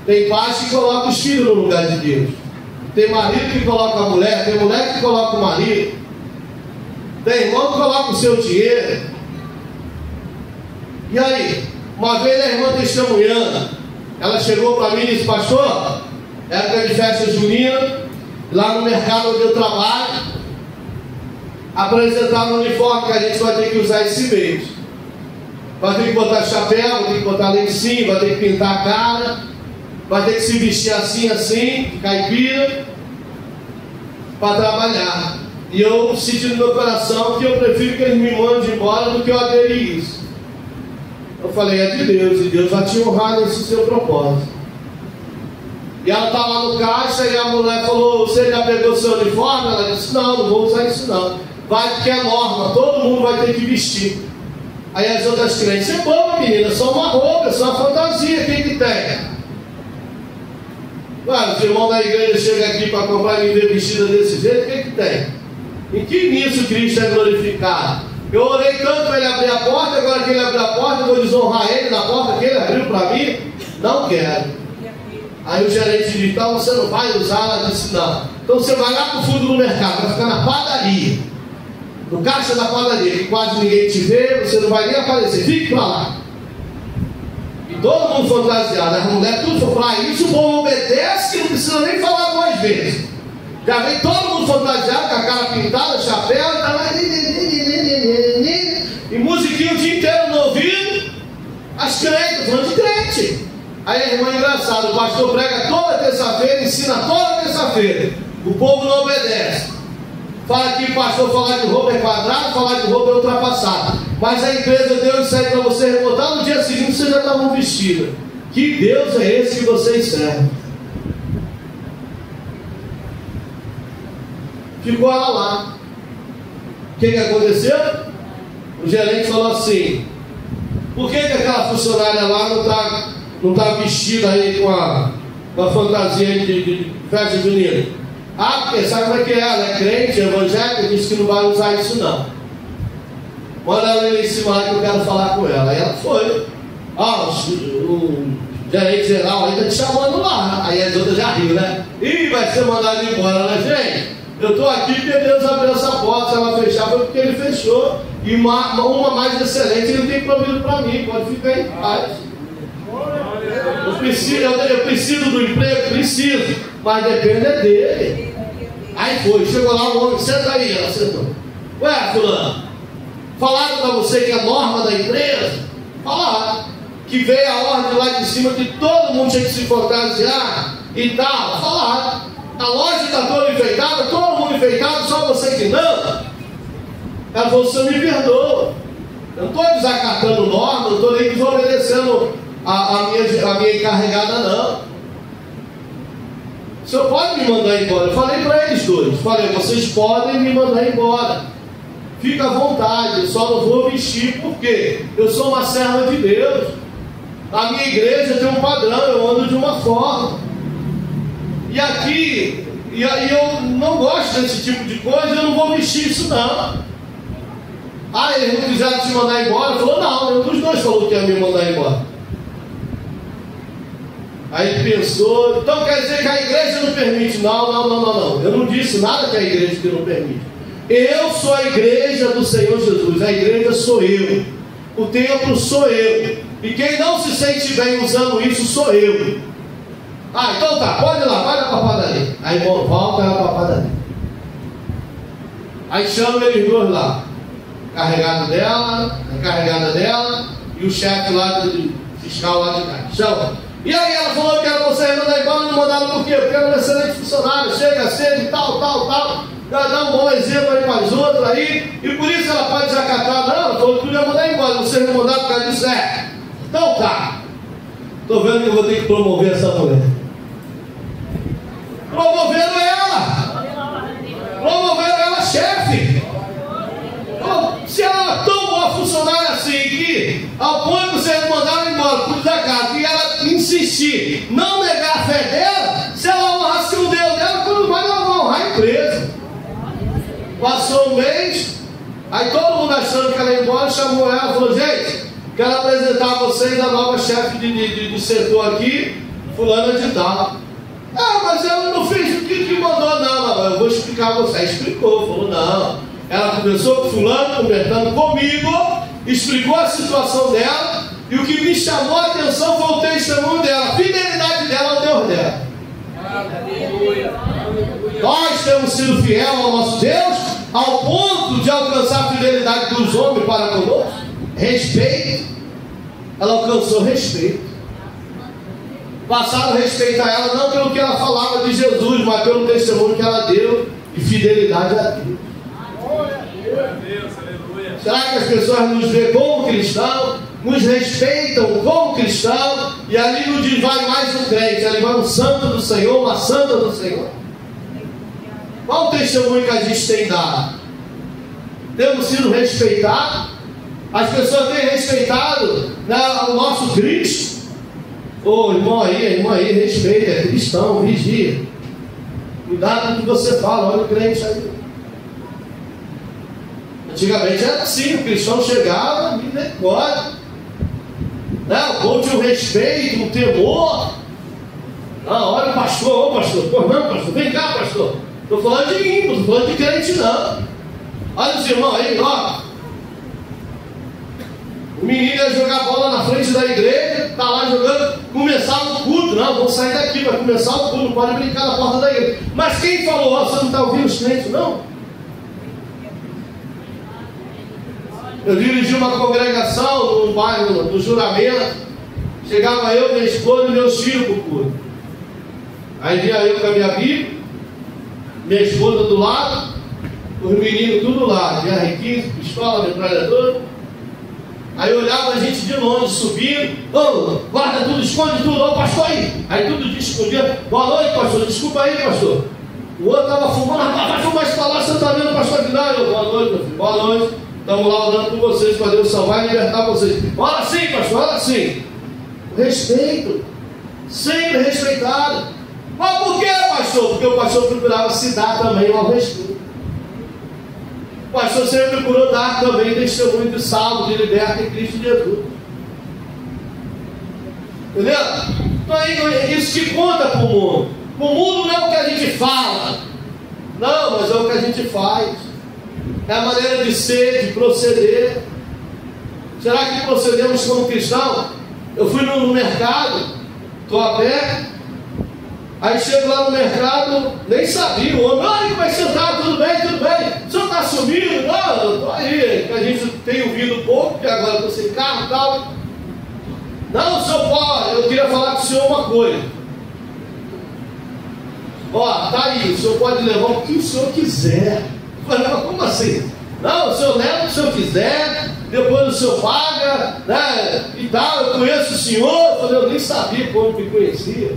Tem pais que colocam os filhos no lugar de Deus. Tem marido que coloca a mulher, tem mulher que coloca o marido. Tem irmão que coloca o seu dinheiro. E aí, uma vez a irmã testemunhando, ela chegou para mim e disse: pastor, época de festa junina, lá no mercado onde eu trabalho, apresentaram um uniforme que a gente vai ter que usar esse mês. Vai ter que botar chapéu, vai ter que botar lencinho, vai ter que pintar a cara, vai ter que se vestir assim, de caipira, para trabalhar. E eu senti no meu coração que eu prefiro que eles me mandem embora do que eu aderir isso. Eu falei: é de Deus, e Deus vai te honrar nesse seu propósito. E ela estava lá no caixa e a mulher falou: você já pegou seu uniforme? Ela disse: não vou usar isso não. Vai, porque é norma, todo mundo vai ter que vestir. Aí as outras crentes: você é boba, menina, só uma roupa, só uma fantasia, quem que tem? Os irmãos da igreja chegam aqui para comprar e me ver vestida desse jeito, o que tem? Em que nisso Cristo é glorificado? Eu orei tanto para ele abrir a porta, agora que ele abriu a porta, eu vou desonrar ele na porta que ele abriu para mim? Não quero. Aí o gerente disse: então você não vai usar? Ela disse: não. Então você vai lá para o fundo do mercado, vai ficar na padaria, no caixa da padaria, que quase ninguém te vê, você não vai nem aparecer, fique para lá. E todo mundo fantasiado, as mulheres tudo falam: isso o povo obedece, que não precisa nem falar 2 vezes. Já vem todo mundo fantasiado, com a cara pintada, chapéu, tá lá, e musiquinha o dia inteiro no ouvido. As crentes, falando de crente. Aí a irmã, engraçado, o pastor prega toda terça-feira, ensina toda terça-feira, o povo não obedece. Fala que o pastor falar de roupa é quadrado, falar de roupa é ultrapassado. Mas a empresa deu isso aí para você rebotar, no dia seguinte você já estava vestida. Que Deus é esse que vocês servem? Ficou ela lá. O que aconteceu? O gerente falou assim: por que aquela funcionária lá não está vestida aí com a fantasia de festa junina? Ah, porque sabe como é que é? Ela é crente, evangélica, disse que não vai usar isso não. Manda ela ir em cima lá que eu quero falar com ela. Aí ela foi. O gerente geral ainda te chamando lá. Aí as outras já riram, né? Ih, vai ser mandado embora, né, gente? Eu estou aqui porque Deus abriu essa porta. Se ela fechar foi porque Ele fechou. E uma mais excelente Ele tem provido para mim. Pode ficar em paz. Eu preciso do emprego? Preciso. Mas depende dele. Aí foi, chegou lá o homem, senta aí. Ela sentou. Ué, fulano, falaram para você que a norma da empresa? Falaram. Que veio a ordem lá de cima que todo mundo tinha que se fantasiar e tal. Falaram. A loja está toda enfeitada, todo mundo enfeitado, só você que não. Ela falou: o senhor me perdoa. Eu não estou desacatando norma, não estou nem desobedecendo a minha encarregada, não. O senhor pode me mandar embora? Eu falei para eles dois: falei, vocês podem me mandar embora. Fica à vontade, eu só não vou vestir porque eu sou uma serva de Deus. A minha igreja tem um padrão, eu ando de uma forma. E aqui, eu não gosto desse tipo de coisa, eu não vou vestir isso não. Ah, eles não quiseram te mandar embora? Falou: não, nenhum dos dois falou que ia me mandar embora. Aí ele pensou: então quer dizer que a igreja não permite? Não. Eu não disse nada que a igreja que não permite. Eu sou a igreja do Senhor Jesus. A igreja sou eu. O templo sou eu. E quem não se sente bem usando isso sou eu. Ah, então tá, pode ir lá, vai na padaria. Aí volta na padaria. Aí chama eles dois lá. A encarregada dela e o chefe lá do fiscal lá de cá. Chama. E aí ela falou que era você mandar embora, não mandaram por quê? Porque era um excelente funcionário, chega cedo e tal. Dá um bom exemplo aí para as outras aí, e por isso ela pode desacatar. Não, ela falou que podia mandar embora, vocês não mandaram por causa disso. Então tá. Estou vendo que eu vou ter que promover essa mulher. Promovendo ela chefe. Se ela é tão boa funcionária assim, que ao ponto que vocês mandaram embora por desacato, e ela insistir, não negar a fé dela, se ela honrasse o Deus dela, quando mais ela vai honrar a empresa. Passou um mês, aí todo mundo achando que ela ia embora, chamou ela e falou: gente, quero apresentar a vocês a nova chefe do setor aqui, fulana de tal. Ah, mas ela não fez o que mandou. Não, eu vou explicar a você. Aí explicou, falou: não. Ela começou com fulano, conversando comigo, explicou a situação dela, e o que me chamou a atenção foi o testemunho dela, a fidelidade dela ao Deus dela. Nós temos sido fiel ao nosso Deus ao ponto de alcançar a fidelidade dos homens para conosco. Respeito. Ela alcançou respeito. Passaram a respeitar ela não pelo que ela falava de Jesus, mas pelo testemunho que ela deu de fidelidade a Deus. Será que as pessoas nos veem como cristão, nos respeitam como cristão, e ali não diz vai mais um crente, ali vai um santo do Senhor, uma santa do Senhor? Qual o testemunho que a gente tem dado? Temos sido respeitados? As pessoas têm respeitado, né, o nosso Cristo? Ô irmão aí, respeita, é cristão, vigia. Cuidado com o que você fala, olha o crente aí. Antigamente era assim, o cristão chegava, misericórdia. Né? O povo tinha um respeito, um temor. Ah, olha o pastor, ô pastor, pô, não, pastor, vem cá, pastor. Estou falando de mim, não estou falando de crente, não. Olha os irmãos aí, ó. O menino ia jogar bola na frente da igreja, está lá jogando, começar o culto. Não, vamos sair daqui, vai começar o culto, não pode brincar na porta da igreja. Mas quem falou, ó, você não está ouvindo os crentes, não? Eu dirigi uma congregação no bairro do Juramento. Chegava eu, minha esposa e meus filhos para o culto. Aí vinha eu com a minha Bíblia, minha esposa do lado, os meninos tudo do lado, GR15, pistola, metralhadora. Aí eu olhava a gente de longe subindo, ô, guarda tudo, esconde tudo, ô pastor aí tudo de escondia, boa noite pastor, desculpa aí pastor. O outro estava fumando, rapaz, vai fumar esse palácio, você está vendo o pastor Vidal? Boa noite, meu filho, boa noite. Estamos lá orando por vocês, para Deus salvar e libertar vocês. Ora sim, pastor, ora sim. Respeito. Sempre respeitado. Mas por que, pastor? Porque o pastor procurava se dar também ao respeito. O pastor sempre procurou dar também testemunho de salvo, de liberta em Cristo Jesus. Entendeu? Então é isso que conta para o mundo. O mundo não é o que a gente fala. Não, mas é o que a gente faz. É a maneira de ser, de proceder. Será que procedemos como cristão? Eu fui no mercado, estou a pé, aí chego lá no mercado, nem sabia, o homem, olha como é que você está, tudo bem, o senhor está sumindo? Não, eu estou aí, que a gente tem ouvido pouco, porque agora estou sem carro e tal. Não, senhor Paulo, eu queria falar com o senhor uma coisa. Ó, tá aí, o senhor pode levar o que o senhor quiser. Eu falei, mas como assim? Não, o senhor leva o que o senhor quiser, depois o senhor paga, né, e tal, eu conheço o senhor. Eu falei, eu nem sabia como me conhecia.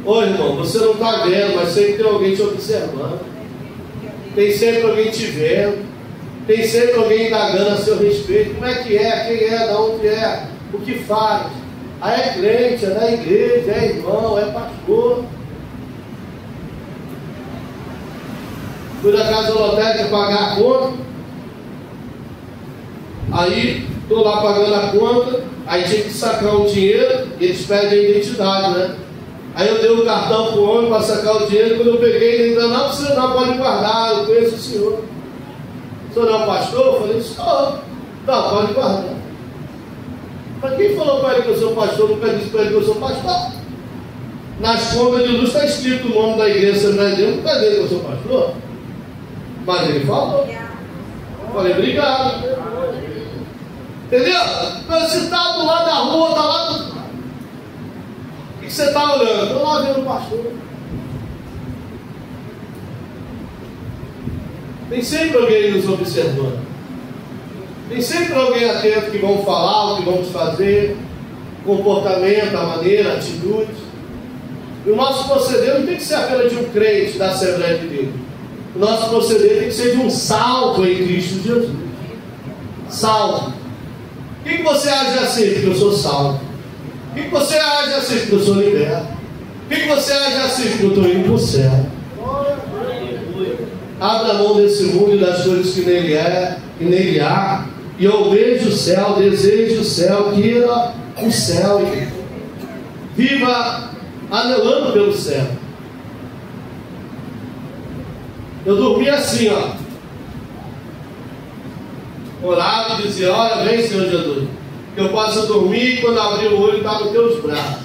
Ô irmão, você não está vendo, mas sempre tem alguém te observando. Tem sempre alguém te vendo. Tem sempre alguém indagando a seu respeito. Como é que é? Quem é? De onde é? O que faz? Ah, é crente, é da igreja, é irmão, é pastor. Fui na casa lotérica pagar a conta. Aí, estou lá pagando a conta. Aí tinha que sacar o dinheiro. Eles pedem a identidade, né? Aí eu dei o cartão para o homem para sacar o dinheiro. Quando eu peguei, ele ainda não, você não pode guardar. Eu conheço o senhor. O senhor não é pastor? Eu falei, sou. Não, pode guardar. Mas quem falou para ele que eu sou pastor? Nunca disse para ele que eu sou pastor. Nas contas de luz está escrito o nome da igreja Assembleia de Deus. Nunca disse que eu sou pastor. Mas ele falou. Eu falei, obrigado. Entendeu? Mas você está do lado da rua, está lá do... O que você está olhando? Estou lá vendo o pastor. Tem sempre alguém nos observando. Tem sempre alguém atento que vão falar, o que vamos fazer, comportamento, a maneira, atitudes. E o nosso proceder não tem que ser apenas de um crente da Assembleia de Deus. O nosso proceder tem que ser de um salvo em Cristo Jesus. Salvo. Por que você age assim? Porque eu sou salvo. Por que você age assim? Porque eu sou liberto. Por que você age assim? Porque eu estou indo para o céu. Abra a mão desse mundo e das coisas que nele é, que nele há. E eu almejo o céu, desejo o céu, queira o céu. Viva anelando pelo céu. Eu dormia assim, ó. Orava e dizia, olha, vem Senhor Jesus, que eu possa dormir e quando abrir o olho está nos teus braços.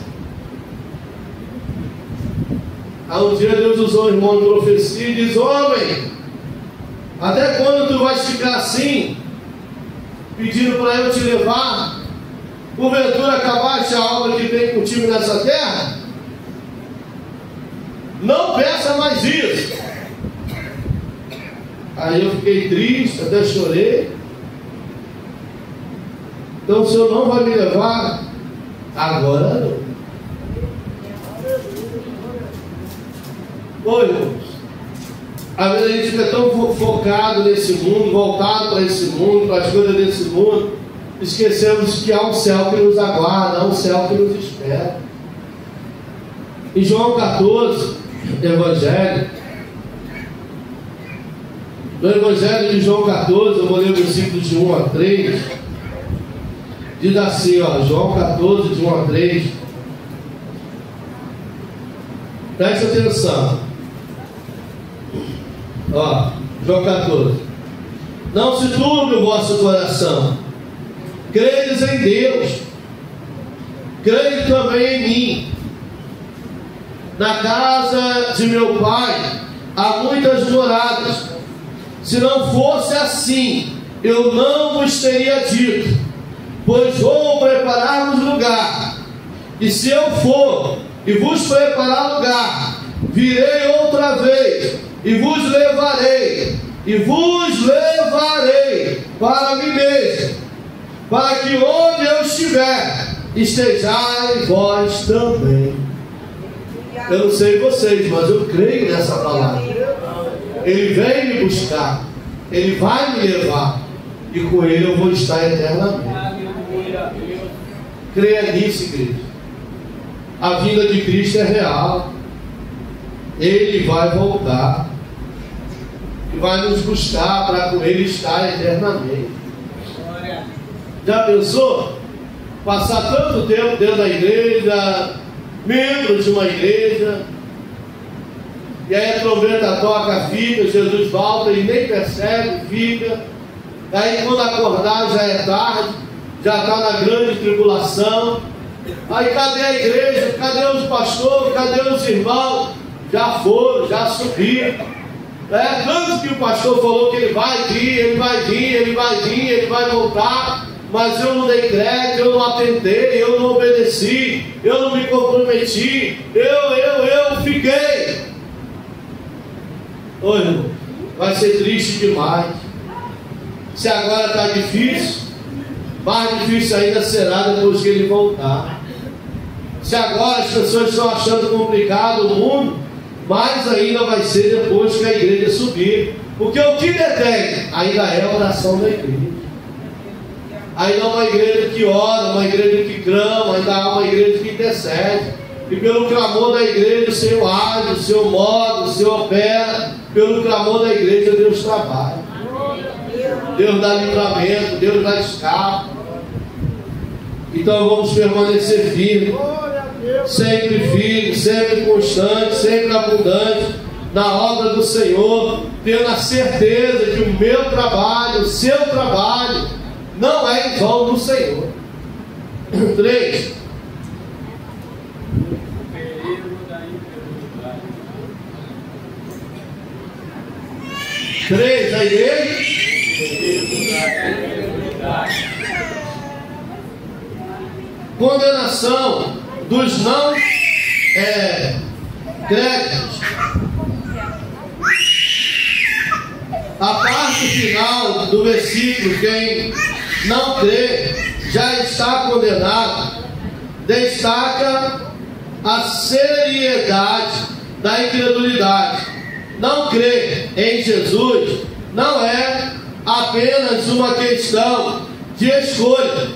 Aí um dia Deus usou o irmão de profecia e diz, homem, até quando tu vais ficar assim, pedindo para eu te levar? Porventura acabaste a obra que tem contigo nessa terra? Não peça mais isso. Aí eu fiquei triste, até chorei. Então o Senhor não vai me levar agora não. Oi, irmãos. Às vezes a gente fica tão focado nesse mundo, voltado para esse mundo, para as coisas desse mundo, esquecemos que há um céu que nos aguarda, há um céu que nos espera. Em João 14, Evangelho, no Evangelho de João 14, eu vou ler o versículo de 1 a 3, diz assim, ó, João 14, de 1 a 3, presta atenção. Ó, João 14. Não se turbe o vosso coração. Credes em Deus, crede também em mim. Na casa de meu Pai há muitas moradas. Se não fosse assim, eu não vos teria dito, pois vou preparar-vos lugar. E se eu for e vos preparar lugar, virei outra vez e vos levarei para mim mesmo, para que onde eu estiver, estejais vós também. Eu não sei vocês, mas eu creio nessa palavra. Ele vem me buscar, Ele vai me levar, e com Ele eu vou estar eternamente. Creia nisso, igreja. A vinda de Cristo é real. Ele vai voltar e vai nos buscar para com Ele estar eternamente. Já pensou? Passar tanto tempo dentro da igreja, membro de uma igreja, e aí a trombeta toca, fica, Jesus volta e nem percebe, fica. Aí quando acordar já é tarde, já está na grande tribulação. Aí cadê a igreja? Cadê os pastores? Cadê os irmãos? Já foram, já subiram. Tanto que o pastor falou que ele vai vir, ele vai vir, ele vai vir, ele vai voltar, mas eu não dei crédito, eu não atendei, eu não obedeci, eu não me comprometi, eu fiquei. Ô irmão, vai ser triste demais. Se agora está difícil, mais difícil ainda será depois que ele voltar. Se agora as pessoas estão achando complicado o mundo, mais ainda vai ser depois que a igreja subir. Porque o que detém ainda é a oração da igreja. Ainda há uma igreja que ora, uma igreja que clama, ainda há uma igreja que intercede. E pelo clamor da igreja o Senhor age, o Senhor move, o Senhor opera. Pelo clamor da igreja Deus trabalha. Deus dá livramento, Deus dá escape. Então vamos permanecer firmes, sempre firmes, sempre constantes, sempre abundantes na obra do Senhor, tendo a certeza que o meu trabalho, o seu trabalho, não é em vão do Senhor. 3. A igreja. Condenação dos não créditos. A parte final do versículo, quem não crê já está condenado, destaca a seriedade da incredulidade. Não crer em Jesus não é apenas uma questão de escolha,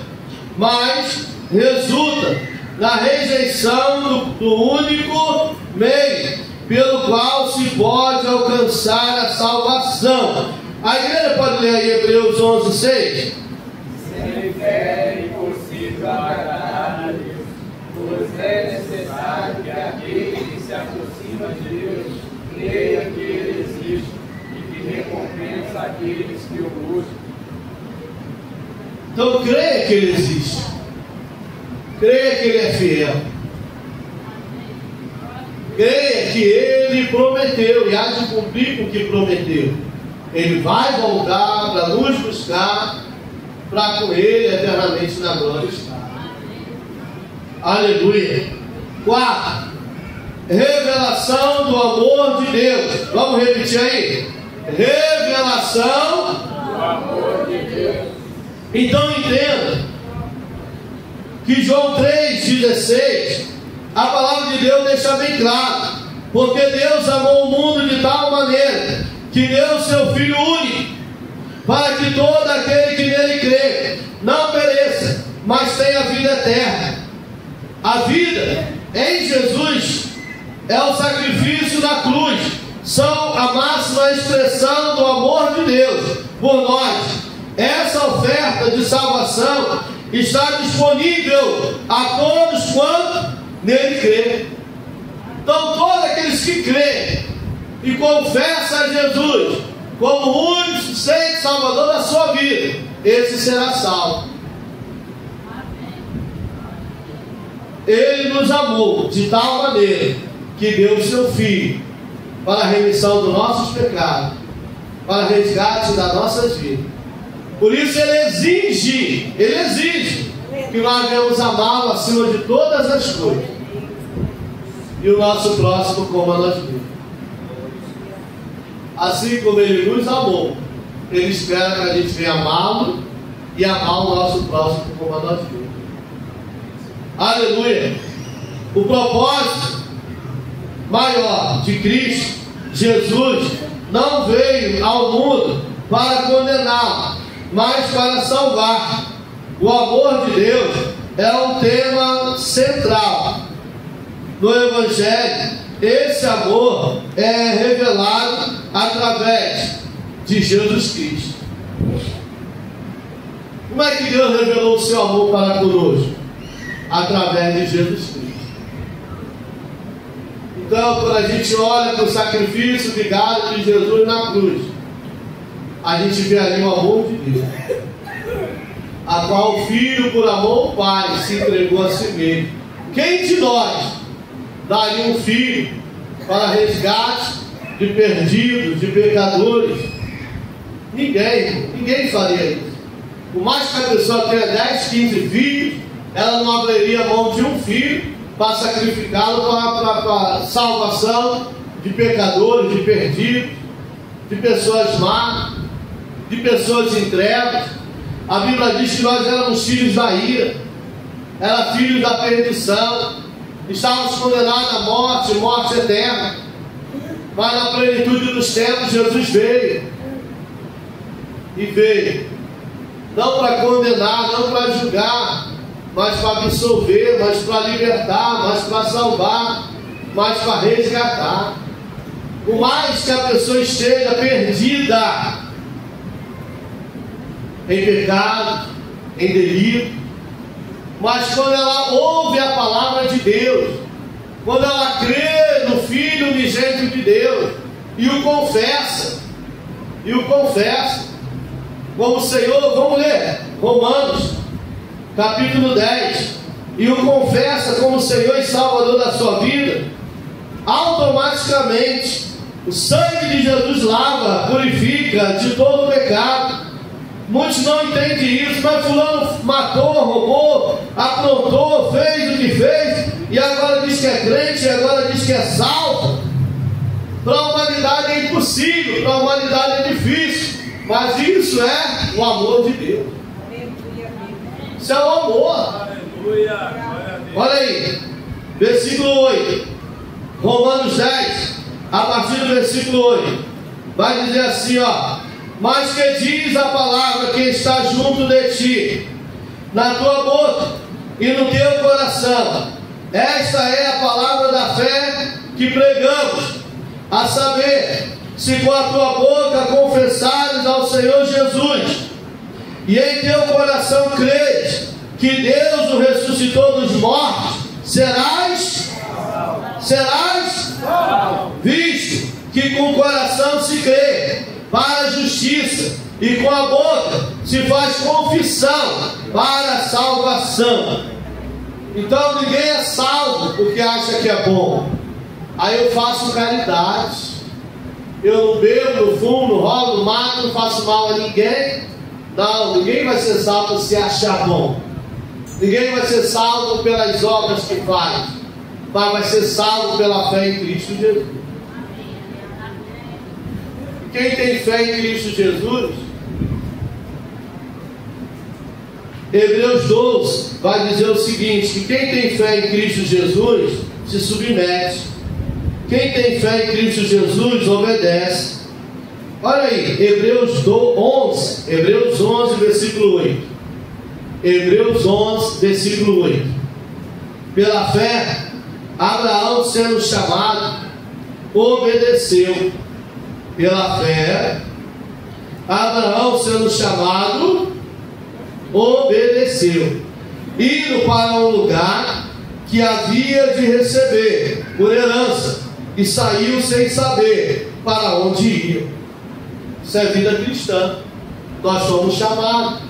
mas resulta na rejeição do único meio pelo qual se pode alcançar a salvação. A igreja pode ler aí Hebreus 11:6. Sem fé é impossível agradar a Deus, pois é necessário que aquele que se aproxima de Deus creia que Ele existe e que recompensa aqueles que o buscam. Então creia que Ele existe, creia que Ele é fiel, creia que Ele prometeu e há de cumprir o que prometeu. Ele vai voltar para nos buscar, para com Ele eternamente na glória estar. Aleluia. 4. Revelação do amor de Deus. Vamos repetir aí? Revelação do amor de Deus. Então entenda que João 3,16, a palavra de Deus deixa bem claro: porque Deus amou o mundo de tal maneira que deu o seu Filho único, para que todo aquele que nele crê não pereça, mas tenha vida eterna. A vida em Jesus é o sacrifício da cruz, são a máxima expressão do amor de Deus por nós. Essa oferta de salvação está disponível a todos quanto nele crê. Então todos aqueles que creem e confessam a Jesus como o único e suficiente Salvador da sua vida, esse será salvo. Ele nos amou de tal maneira que deu o seu Filho para a remissão dos nossos pecados, para o resgate das nossas vidas. Por isso ele exige que nós devemos amá-lo acima de todas as coisas, e o nosso próximo como a nós mesmos. Assim como ele nos amou, ele espera que a gente venha amá-lo e amar o nosso próximo como a nós mesmos. Aleluia. O propósito maior de Cristo Jesus não veio ao mundo para condenar, mas para salvar. O amor de Deus é um tema central no Evangelho. Esse amor é revelado através de Jesus Cristo. Como é que Deus revelou o seu amor para conosco? Através de Jesus Cristo. Então, quando a gente olha para o sacrifício vigado de Jesus na cruz, a gente vê ali o amor de Deus, a qual o Filho, por amor ao Pai, se entregou a si mesmo. Quem de nós daria um filho para resgate de perdidos, de pecadores? Ninguém faria isso. Por mais que a pessoa tenha 10, 15 filhos, ela não abriria mão de um filho para sacrificá-lo para a salvação de pecadores, de perdidos, de pessoas más, de pessoas em trevas. A Bíblia diz que nós éramos filhos da ira, éramos filhos da perdição, estávamos condenados à morte, morte eterna. Mas na plenitude dos tempos Jesus veio, e veio não para condenar, não para julgar, mas para absolver, mas para libertar, mas para salvar, mas para resgatar. Por mais que a pessoa esteja perdida em pecado, em delito, mas quando ela ouve a palavra de Deus, quando ela crê no Filho unigênito de Deus e o confessa, como o Senhor, vamos ler Romanos capítulo 10, e o confessa como Senhor e Salvador da sua vida, automaticamente o sangue de Jesus lava, purifica de todo o pecado. Muitos não entendem isso, mas fulano matou, roubou, aprontou, fez o que fez, e agora diz que é crente, e agora diz que é salvo. Para a humanidade é impossível, para a humanidade é difícil, mas isso é o amor de Deus. Isso é o amor. Olha aí, versículo 8, Romanos 10, a partir do versículo 8, vai dizer assim, ó: mas que diz a palavra que está junto de ti, na tua boca e no teu coração. Esta é a palavra da fé que pregamos, a saber, se com a tua boca confessares ao Senhor Jesus, e em teu coração creres que Deus o ressuscitou dos mortos, serás visto que com o coração se crê para a justiça, e com a boca se faz confissão para a salvação. Então ninguém é salvo porque acha que é bom. Aí eu faço caridade, eu não bebo, não fumo, não roubo, não mato, não faço mal a ninguém. Não, ninguém vai ser salvo se achar bom. Ninguém vai ser salvo pelas obras que faz, mas vai ser salvo pela fé em Cristo Jesus. Quem tem fé em Cristo Jesus, Hebreus 12 vai dizer o seguinte: que quem tem fé em Cristo Jesus se submete, quem tem fé em Cristo Jesus obedece. Olha aí, Hebreus 11, versículo 8. Hebreus 11, versículo 8. Pela fé, Abraão, sendo chamado, obedeceu. Pela fé, Abraão, sendo chamado, obedeceu, indo para um lugar que havia de receber por herança, e saiu sem saber para onde ia. Isso é vida cristã. Nós somos chamados,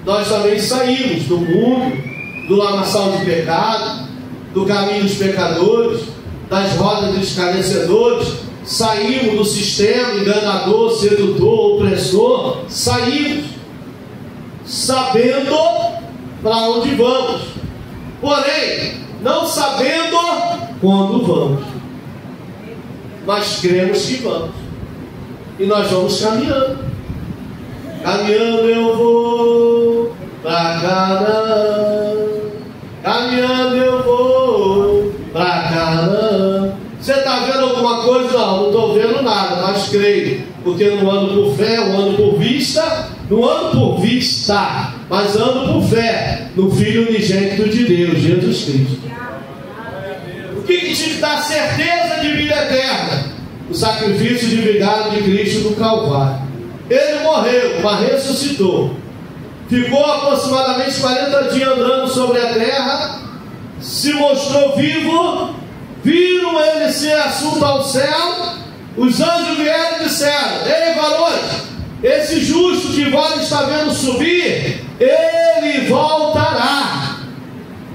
nós também saímos do mundo, do lamaçal de pecado, do caminho dos pecadores, das rodas dos escarnecedores. Saímos do sistema enganador, sedutor, opressor. Saímos sabendo para onde vamos, porém não sabendo quando vamos, mas cremos que vamos, e nós vamos caminhando. Caminhando eu vou para Canaã, caminhando eu vou para Canaã. Você está vendo alguma coisa? Não estou estou vendo nada, mas creio, porque não ando por fé, eu ando por vista, não ando por vista, mas ando por fé no Filho unigênito de Deus, Jesus Cristo. O que te dá certeza de vida eterna? O sacrifício de vingança de Cristo no Calvário. Ele morreu, mas ressuscitou. Ficou aproximadamente 40 dias andando sobre a terra, se mostrou vivo, viram ele ser assunto ao céu, os anjos vieram e disseram: ei, varões, esse justo que vós está vendo subir, ele voltará.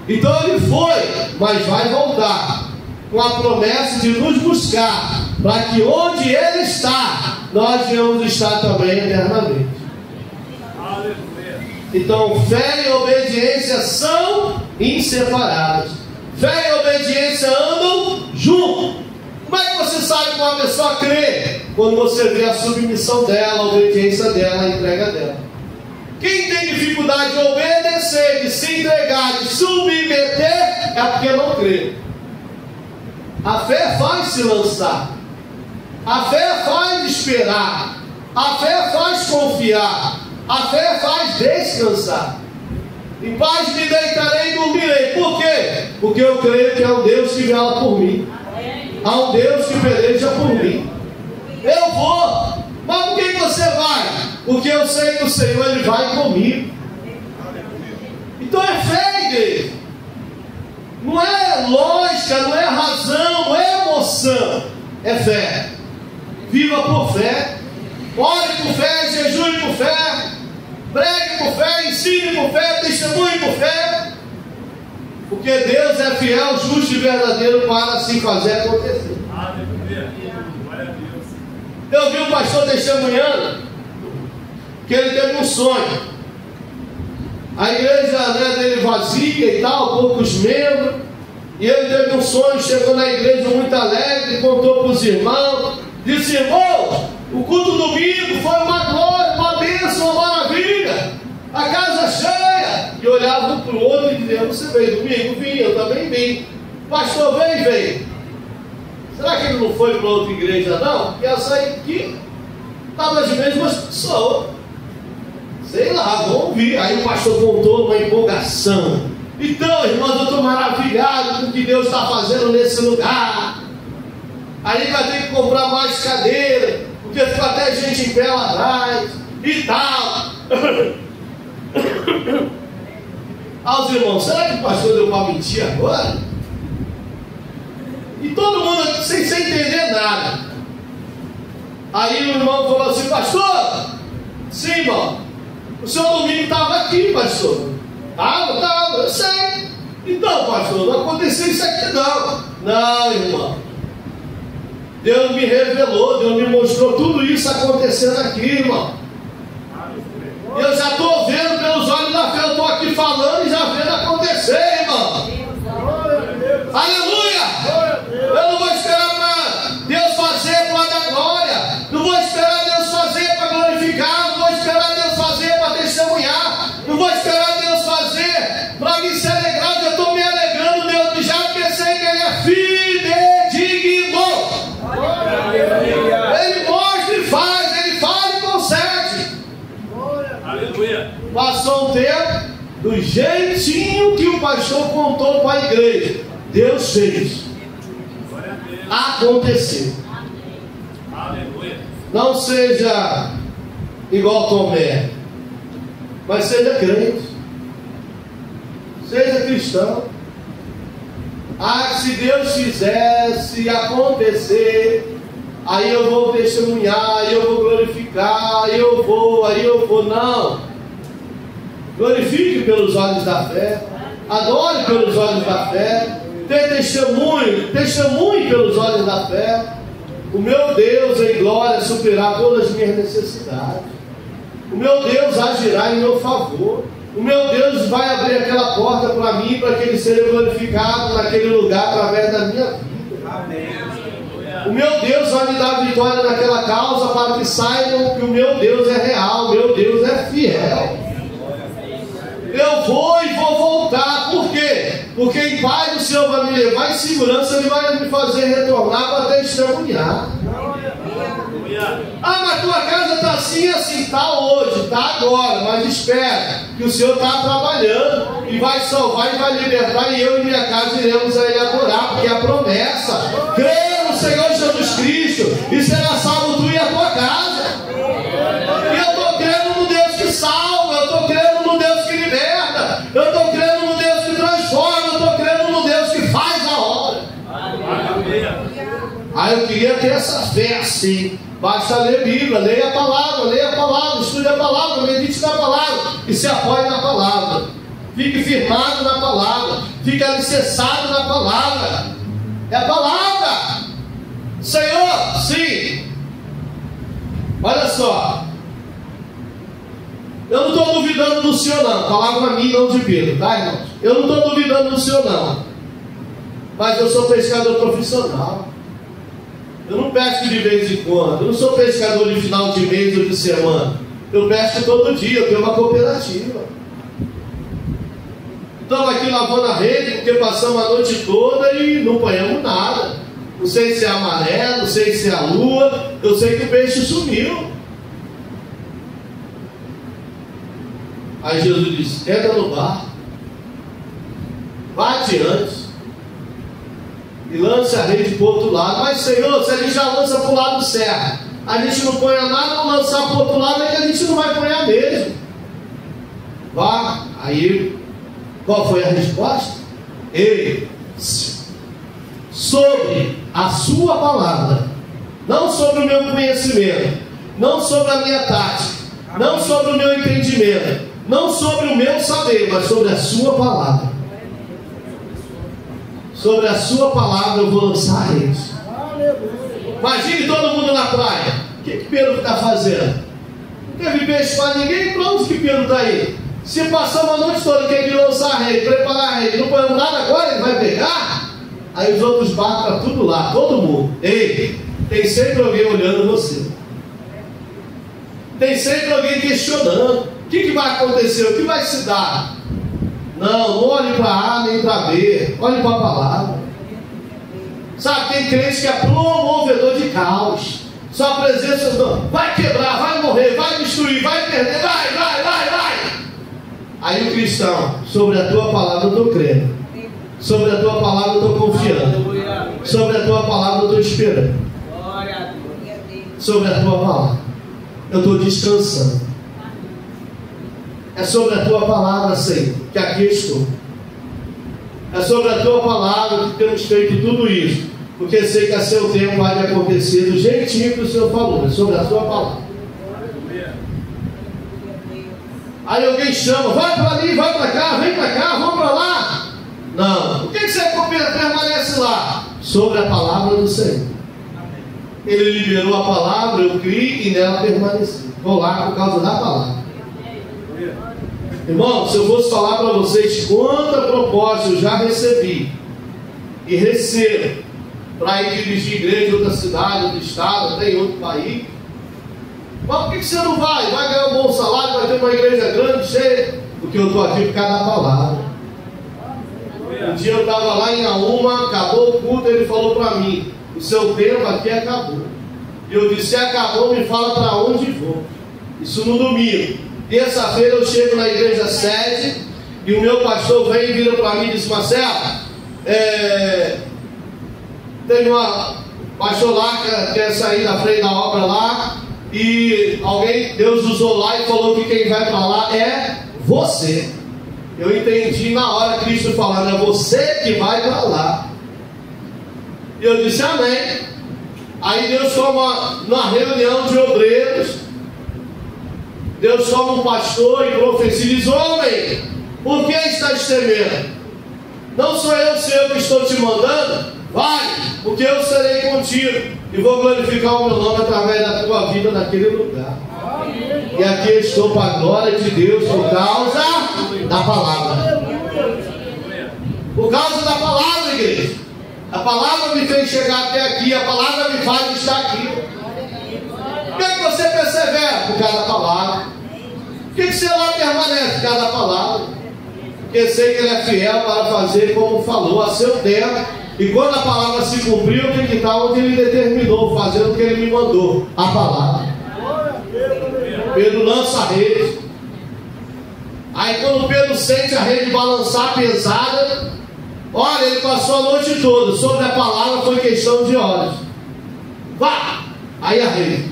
Então ele foi, mas vai voltar, com a promessa de nos buscar, para que onde ele está, nós venhamos estar também eternamente. Então fé e obediência são inseparáveis. Fé e obediência andam juntos. Como é que você sabe que uma pessoa crê? Quando você vê a submissão dela, a obediência dela, a entrega dela. Quem tem dificuldade de obedecer, de se entregar, de submeter, é porque não crê. A fé faz se lançar, a fé faz esperar, a fé faz confiar, a fé faz descansar. Em paz me deitarei e dormirei. Por quê? Porque eu creio que há um Deus que vela por mim, há um Deus que peleja por mim. Eu vou. Mas por que você vai? Porque eu sei que o Senhor, Ele vai comigo. Então é fé, igreja. Não é lógica, não é razão, não é emoção. É fé. Viva por fé. Ore por fé, jejue por fé, pregue por fé, ensine por fé, testemunhe por fé. Porque Deus é fiel, justo e verdadeiro para assim fazer acontecer. Eu vi um pastor testemunhando que ele teve um sonho. A igreja dele vazia e tal, poucos membros. E ele teve um sonho, chegou na igreja muito alegre, contou para os irmãos. Disse: irmãos, o culto domingo foi uma glória, uma bênção, uma maravilha. A casa cheia. E olhava um para o outro e dizia: você veio domingo? Vim, eu também vim. Pastor, veio. Será que ele não foi para outra igreja não? Porque essa aqui estava as mesmas pessoas. Sei lá, vamos ouvir. Aí o pastor contou uma empolgação. Então, irmãos, eu estou maravilhado com o que Deus está fazendo nesse lugar. Aí vai ter que comprar mais cadeira, porque fica até gente em pé lá atrás e tal. Aos irmãos, será que o pastor deu para mentir agora? E todo mundo sem entender nada. Aí o irmão falou assim: pastor, sim, irmão, o senhor domingo estava aqui, pastor. Estava, eu sei. Então, pastor, não aconteceu isso aqui não. Não, irmão, Deus me revelou, Deus me mostrou tudo isso acontecendo aqui, irmão. Eu já estou vendo pelos olhos da fé, eu estou aqui falando e já vendo acontecer, irmão. Aleluia! Eu não vou esperar para Deus fazer para dar glória, não vou esperar Deus fazer para glorificar, não vou esperar Deus fazer para testemunhar, não vou esperar Deus fazer para me se alegrar. Eu estou me alegrando, Deus, já pensei que Ele é fidedigno. Ele mostra e faz, Ele fala e concede. Aleluia. Passou um tempo, do jeitinho que o pastor contou para a igreja, Deus fez. Aconteceu. Aleluia. Não seja igual Tomé, mas seja crente, seja cristão. Se Deus fizesse acontecer, aí eu vou testemunhar, aí eu vou glorificar, aí eu vou. Não. Glorifique pelos olhos da fé, adore pelos olhos da fé, dê testemunhe pelos olhos da fé. O meu Deus em glória superará todas as minhas necessidades. O meu Deus agirá em meu favor. O meu Deus vai abrir aquela porta para mim, para que Ele seja glorificado naquele lugar através da minha vida. Amém. O meu Deus vai me dar vitória naquela causa, para que saibam que o meu Deus é real, o meu Deus é fiel. Eu vou e vou voltar. Por quê? Porque em paz o Senhor vai me levar, em segurança Ele vai me fazer retornar para testemunhar. Ah, mas tua casa está assim, está hoje, está agora, mas espera, que o Senhor está trabalhando e vai salvar e vai libertar, e eu e minha casa iremos a Ele adorar, porque é a promessa. Creia no Senhor Jesus Cristo e será salvo tu e a tua casa. E eu estou crendo no Deus que salva, eu estou crendo no Deus que liberta, eu estou crendo no Deus que transforma, eu estou crendo no Deus que faz a obra. Ah, eu queria ter essa fé assim. Basta ler Bíblia, leia a palavra, estude a palavra, medite na palavra e se apoie na palavra. Fique firmado na palavra, fique alicerçado na palavra. É a palavra. Senhor, sim. Olha só. Eu não estou duvidando do Senhor não. Palavra minha, não de Pedro, tá, irmãos? Eu não estou duvidando do Senhor não. Mas eu sou pescador profissional. Eu não pesco de vez em quando. Eu não sou pescador de final de mês ou de semana. Eu pesco todo dia. Eu tenho uma cooperativa. Estamos aqui lavando a rede porque passamos a noite toda e não apanhamos nada. Não sei se é a maré, não sei se é a lua. Eu sei que o peixe sumiu. Aí Jesus disse: entra no barco, vá adiante e lance a rede para o outro lado. Mas Senhor, se a gente já lança para o lado certo, a gente não põe nada, não lançar para o outro lado, é que a gente não vai pôr mesmo. Vá. Aí, qual foi a resposta? Ele, sobre a sua palavra, não sobre o meu conhecimento, não sobre a minha tática, não sobre o meu entendimento, não sobre o meu saber, mas sobre a sua palavra. Sobre a sua palavra eu vou lançar a rede. Imagine todo mundo na praia. O que Pedro está fazendo? Não teve peixe para ninguém, pronto que Pedro está aí. Se passamos a noite toda querendo lançar a rede, preparar a rede, não põe nada agora, ele vai pegar. Aí os outros barcos estão tudo lá, todo mundo. Ei, tem sempre alguém olhando você. Tem sempre alguém questionando. O que vai acontecer? O que vai se dar? Não olhe para A nem para B, olhe para a palavra. Sabe, tem crente que é promovedor de caos. Só a presença do vai quebrar, vai morrer, vai destruir, vai perder, vai. Aí o cristão, sobre a tua palavra eu estou crendo, sobre a tua palavra eu estou confiando, sobre a tua palavra eu estou esperando, sobre a tua palavra eu estou descansando. É sobre a tua palavra, Senhor, que aqui estou. É sobre a tua palavra que temos feito tudo isso, porque sei que a seu tempo vai acontecer do jeitinho que o Senhor falou. É sobre a tua palavra. Aí alguém chama: vai para ali, vai para cá, vem para cá, vamos para lá. Não. O que você permanece lá? Sobre a palavra do Senhor. Ele liberou a palavra, eu criei e nela permaneci. Vou lá por causa da palavra. Irmão, se eu fosse falar para vocês quanta proposta eu já recebi e recebo para ir dirigir igreja em outra cidade, outro estado, até em outro país, mas por que você não vai? Vai ganhar um bom salário, vai ter uma igreja grande, cheia? Porque eu estou aqui por causa da palavra. Um dia eu estava lá em Auma, acabou o culto, ele falou para mim: o seu tempo aqui acabou. E eu disse: se acabou, me fala para onde vou. Isso no domingo. Terça-feira eu chego na igreja sede e o meu pastor vem e vira para mim e diz: Marcelo, tem uma pastor lá que quer sair da frente da obra lá, e alguém, Deus usou lá e falou que quem vai para lá é você. Eu entendi na hora Cristo falando: é você que vai para lá. E eu disse: amém. Aí Deus toma uma reunião de obreiros, Deus toma um pastor e profecia e diz: homem, por que estás temendo? Não sou eu, Senhor, que estou te mandando? Vai, porque eu serei contigo e vou glorificar o meu nome através da tua vida naquele lugar. E aqui eu estou para a glória de Deus por causa da palavra. Por causa da palavra, igreja. A palavra me fez chegar até aqui, a palavra me faz estar aqui. Por que você persevera? Por causa da palavra. Por que você lá permanece? Por causa da palavra. Porque sei que Ele é fiel para fazer como falou a seu tempo. E quando a palavra se cumpriu, eu tenho que estar onde Ele determinou, fazendo o que Ele me mandou. A palavra. Pedro lança a rede. Aí quando Pedro sente a rede balançar pesada, olha, ele passou a noite toda. Sobre a palavra foi questão de horas. Vá! Aí a rede.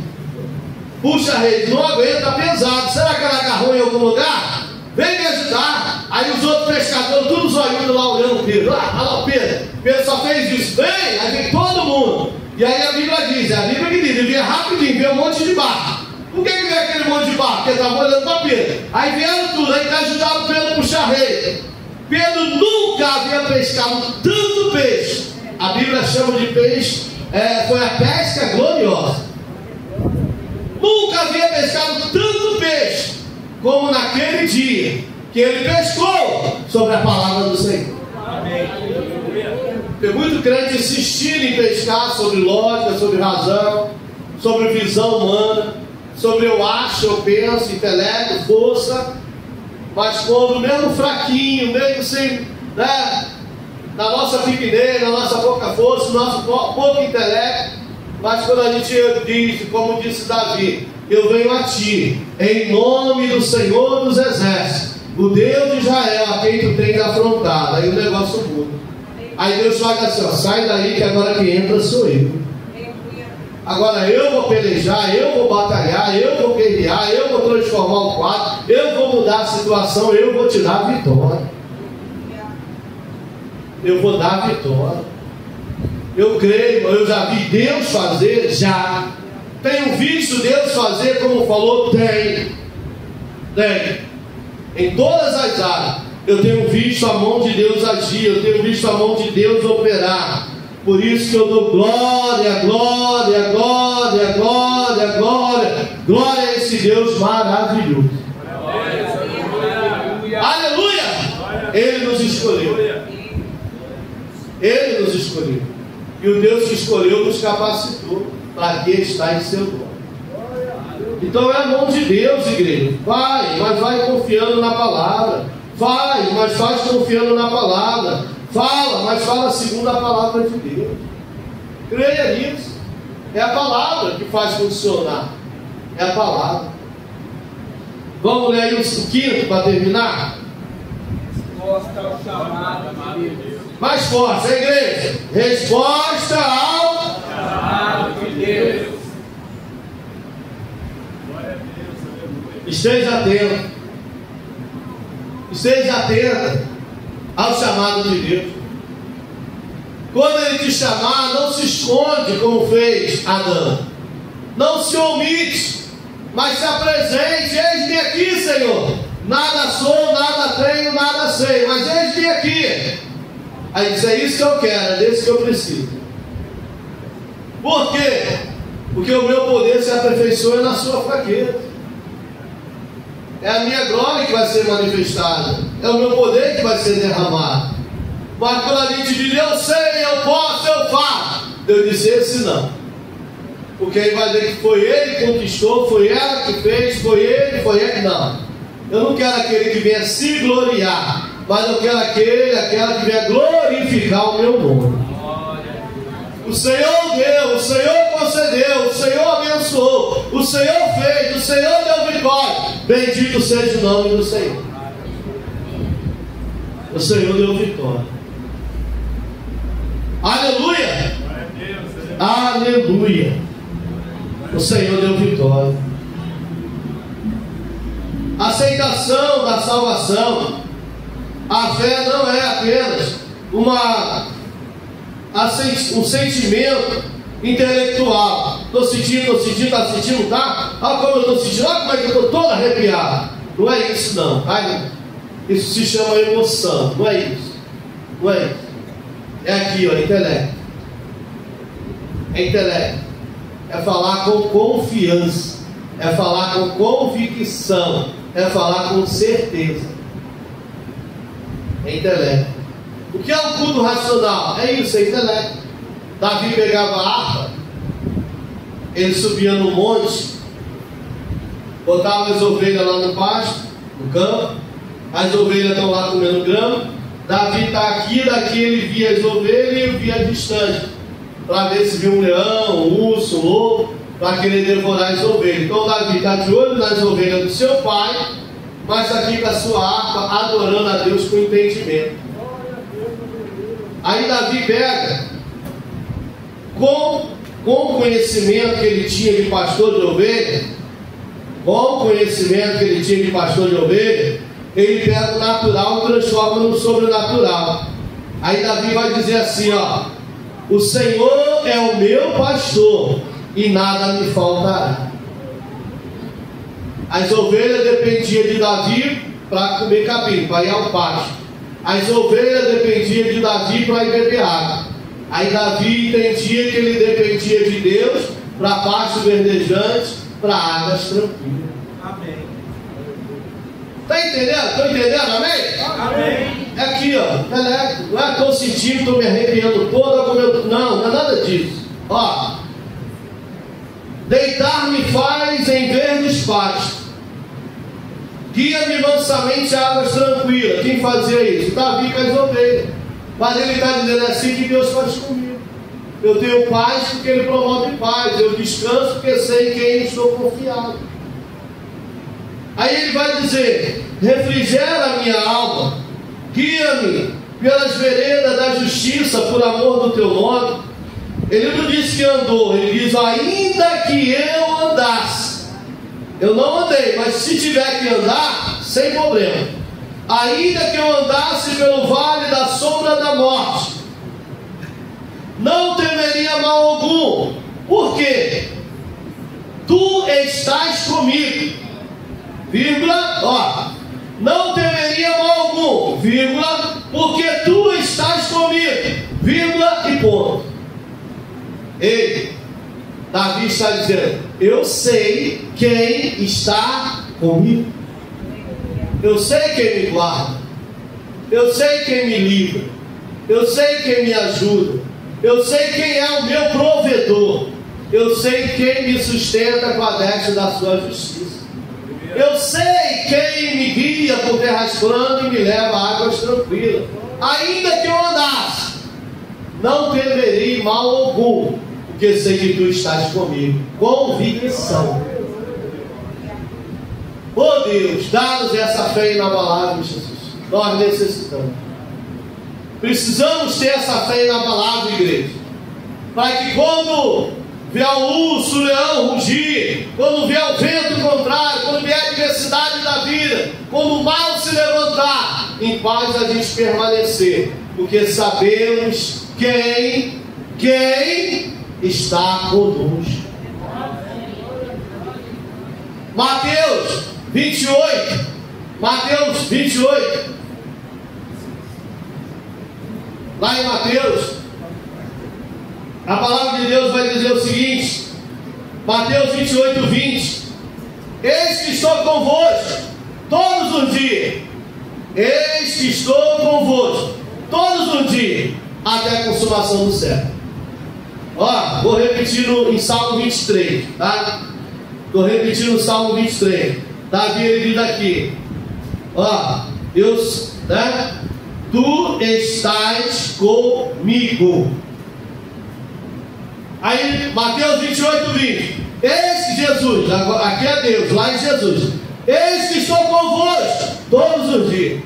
Puxa a rede, não aguenta, tá pesado. Será que ela agarrou em algum lugar? Vem me ajudar. Aí os outros pescadores, todos olhando lá, olhando Pedro. Olha lá o Pedro. Pedro só fez isso. Vem! Aí vem todo mundo. E aí a Bíblia diz, que diz, ele vinha rapidinho, veio um monte de barco. Por que veio aquele monte de barco? Porque estava olhando para Pedro. Aí vieram tudo, aí ajudaram Pedro a puxar a rede. Pedro nunca havia pescado tanto peixe. A Bíblia chama de peixe, foi a pesca gloriosa. Nunca havia pescado tanto peixe como naquele dia que ele pescou sobre a palavra do Senhor. Amém. Tem muito crente insistir em pescar sobre lógica, sobre razão, sobre visão humana, sobre eu acho, eu penso, intelecto, força, mas quando mesmo fraquinho, mesmo sem, né, na nossa pequenez, na nossa pouca força, no nosso pouco intelecto, mas quando a gente diz, como disse Davi, eu venho a ti, em nome do Senhor dos Exércitos, o Deus de Israel, a quem tu tens afrontado, aí o negócio muda. Aí Deus fala assim, ó, sai daí que agora quem entra sou eu. Agora eu vou pelejar, eu vou batalhar, eu vou guerrear, eu vou transformar o quadro, eu vou mudar a situação, eu vou te dar a vitória. Eu vou dar a vitória. Eu creio, eu já vi Deus fazer, já. Tenho visto Deus fazer como falou, tem. Em todas as áreas. Eu tenho visto a mão de Deus agir, eu tenho visto a mão de Deus operar. Por isso que eu dou glória, glória, glória, glória, glória, glória a esse Deus maravilhoso. Aleluia! Ele nos escolheu. Ele nos escolheu. E o Deus que escolheu nos capacitou para que está em seu nome. Então é a mão de Deus, igreja. Vai, mas vai confiando na palavra. Vai, mas faz confiando na palavra. Fala, mas fala segundo a palavra de Deus. Creia nisso. É a palavra que faz funcionar. É a palavra. Vamos ler aí o quinto para terminar. Resposta ao chamado de Deus. Mais forte, a igreja. Resposta ao chamado de Deus. Esteja atento. Esteja atento ao chamado de Deus. Quando Ele te chamar, não se esconde como fez Adão. Não se omite, mas se apresente. Eis-me aqui, Senhor. Nada sou, nada tenho, nada sei, mas eis-me aqui. Aí diz, é isso que eu quero, é desse que eu preciso. Por quê? Porque o meu poder se aperfeiçoa na sua fraqueza. É a minha glória que vai ser manifestada. É o meu poder que vai ser derramado. Mas quando a gente diz, eu sei, eu posso, eu faço, Deus disse, esse não. Porque aí vai dizer que foi ele que conquistou, foi ela que fez, foi ele. Não. Eu não quero aquele que venha se gloriar, mas eu quero aquela que venha glorificar o meu nome. O Senhor deu, o Senhor concedeu, o Senhor abençoou, o Senhor fez, o Senhor deu vitória. Bendito seja o nome do Senhor. O Senhor deu vitória. Aleluia! Aleluia! O Senhor deu vitória. Aceitação da salvação. A fé não é apenas um sentimento intelectual. Estou sentindo, está sentindo, tá? Olha como eu estou sentindo, olha como é que eu estou todo arrepiado. Não é isso não, tá? Isso se chama emoção, não é isso. Não é isso. É aqui, ó, intelecto. É intelecto. É falar com confiança. É falar com convicção. É falar com certeza. É intelecto. O que é um culto racional? É isso, é intelecto. Davi pegava a harpa, ele subia no monte, botava as ovelhas lá no pasto, no campo, as ovelhas estão lá comendo grama. Davi está aqui, daqui ele via as ovelhas e via distante, para ver se via um leão, um urso, um lobo. para querer devorar as ovelhas. Então Davi está de olho nas ovelhas do seu pai, mas está aqui com a sua harpa, adorando a Deus com entendimento. Aí Davi pega, com o conhecimento que ele tinha de pastor de ovelha, ele pega o natural e transforma no sobrenatural. Aí Davi vai dizer assim, ó: o Senhor é o meu pastor e nada me faltará. As ovelhas dependiam de Davi para comer capim, para ir ao pasto. As ovelhas dependiam de Davi para ir beber água. Aí Davi entendia que ele dependia de Deus para pastos verdejantes, para águas tranquilas. Amém. Está entendendo? Estou entendendo? Amém? Amém. É aqui, ó. Não é estou sentindo, estou me arrepiando todo. Não é nada disso. Ó. Deitar-me faz em verdes pastos, guia-me mansamente a águas tranquilas. Quem fazia isso? Davi com as ovelhas. Mas ele está dizendo assim que Deus faz comigo. Eu tenho paz porque Ele promove paz. Eu descanso porque sei em quem estou confiado. Aí ele vai dizer: refrigera a minha alma, guia-me pelas veredas da justiça por amor do teu nome. Ele não disse que andou, ele diz: ainda que eu andasse. Eu não andei, mas se tiver que andar, sem problema. Ainda que eu andasse pelo vale da sombra da morte, não temeria mal algum. Por quê? Tu estás comigo, vírgula, ó. Não temeria mal algum, vírgula, porque tu estás comigo, vírgula e ponto. Ei, Davi está dizendo: eu sei quem está comigo. Eu sei quem me guarda. Eu sei quem me livra. Eu sei quem me ajuda. Eu sei quem é o meu provedor. Eu sei quem me sustenta com a destra da sua justiça. Eu sei quem me guia por terras planas e me leva a águas tranquilas. Ainda que eu andasse, não temerei mal algum, porque sei que tu estás comigo. Convicção. Oh Deus, dá-nos essa fé inabalável, Jesus. Nós necessitamos. Precisamos ter essa fé inabalável, igreja. Para que quando vier o urso, o leão rugir, quando vier o vento contrário, quando vier a adversidade da vida, quando o mal se levantar, em paz a gente permanecer. Porque sabemos quem está conosco. Mateus 28. Lá em Mateus, a palavra de Deus vai dizer o seguinte: Mateus 28, 20: eis que estou convosco todos os dias. Eis que estou convosco todos os dias, até a consumação do século. Ó, vou repetir em Salmo 23, tá? Estou repetindo o Salmo 23. Davi, ele diz aqui: ó, Deus, né? Tu estás comigo. Aí, Mateus 28, 20: eis que Jesus, aqui é Deus, lá em Jesus: eis que estou convosco todos os dias.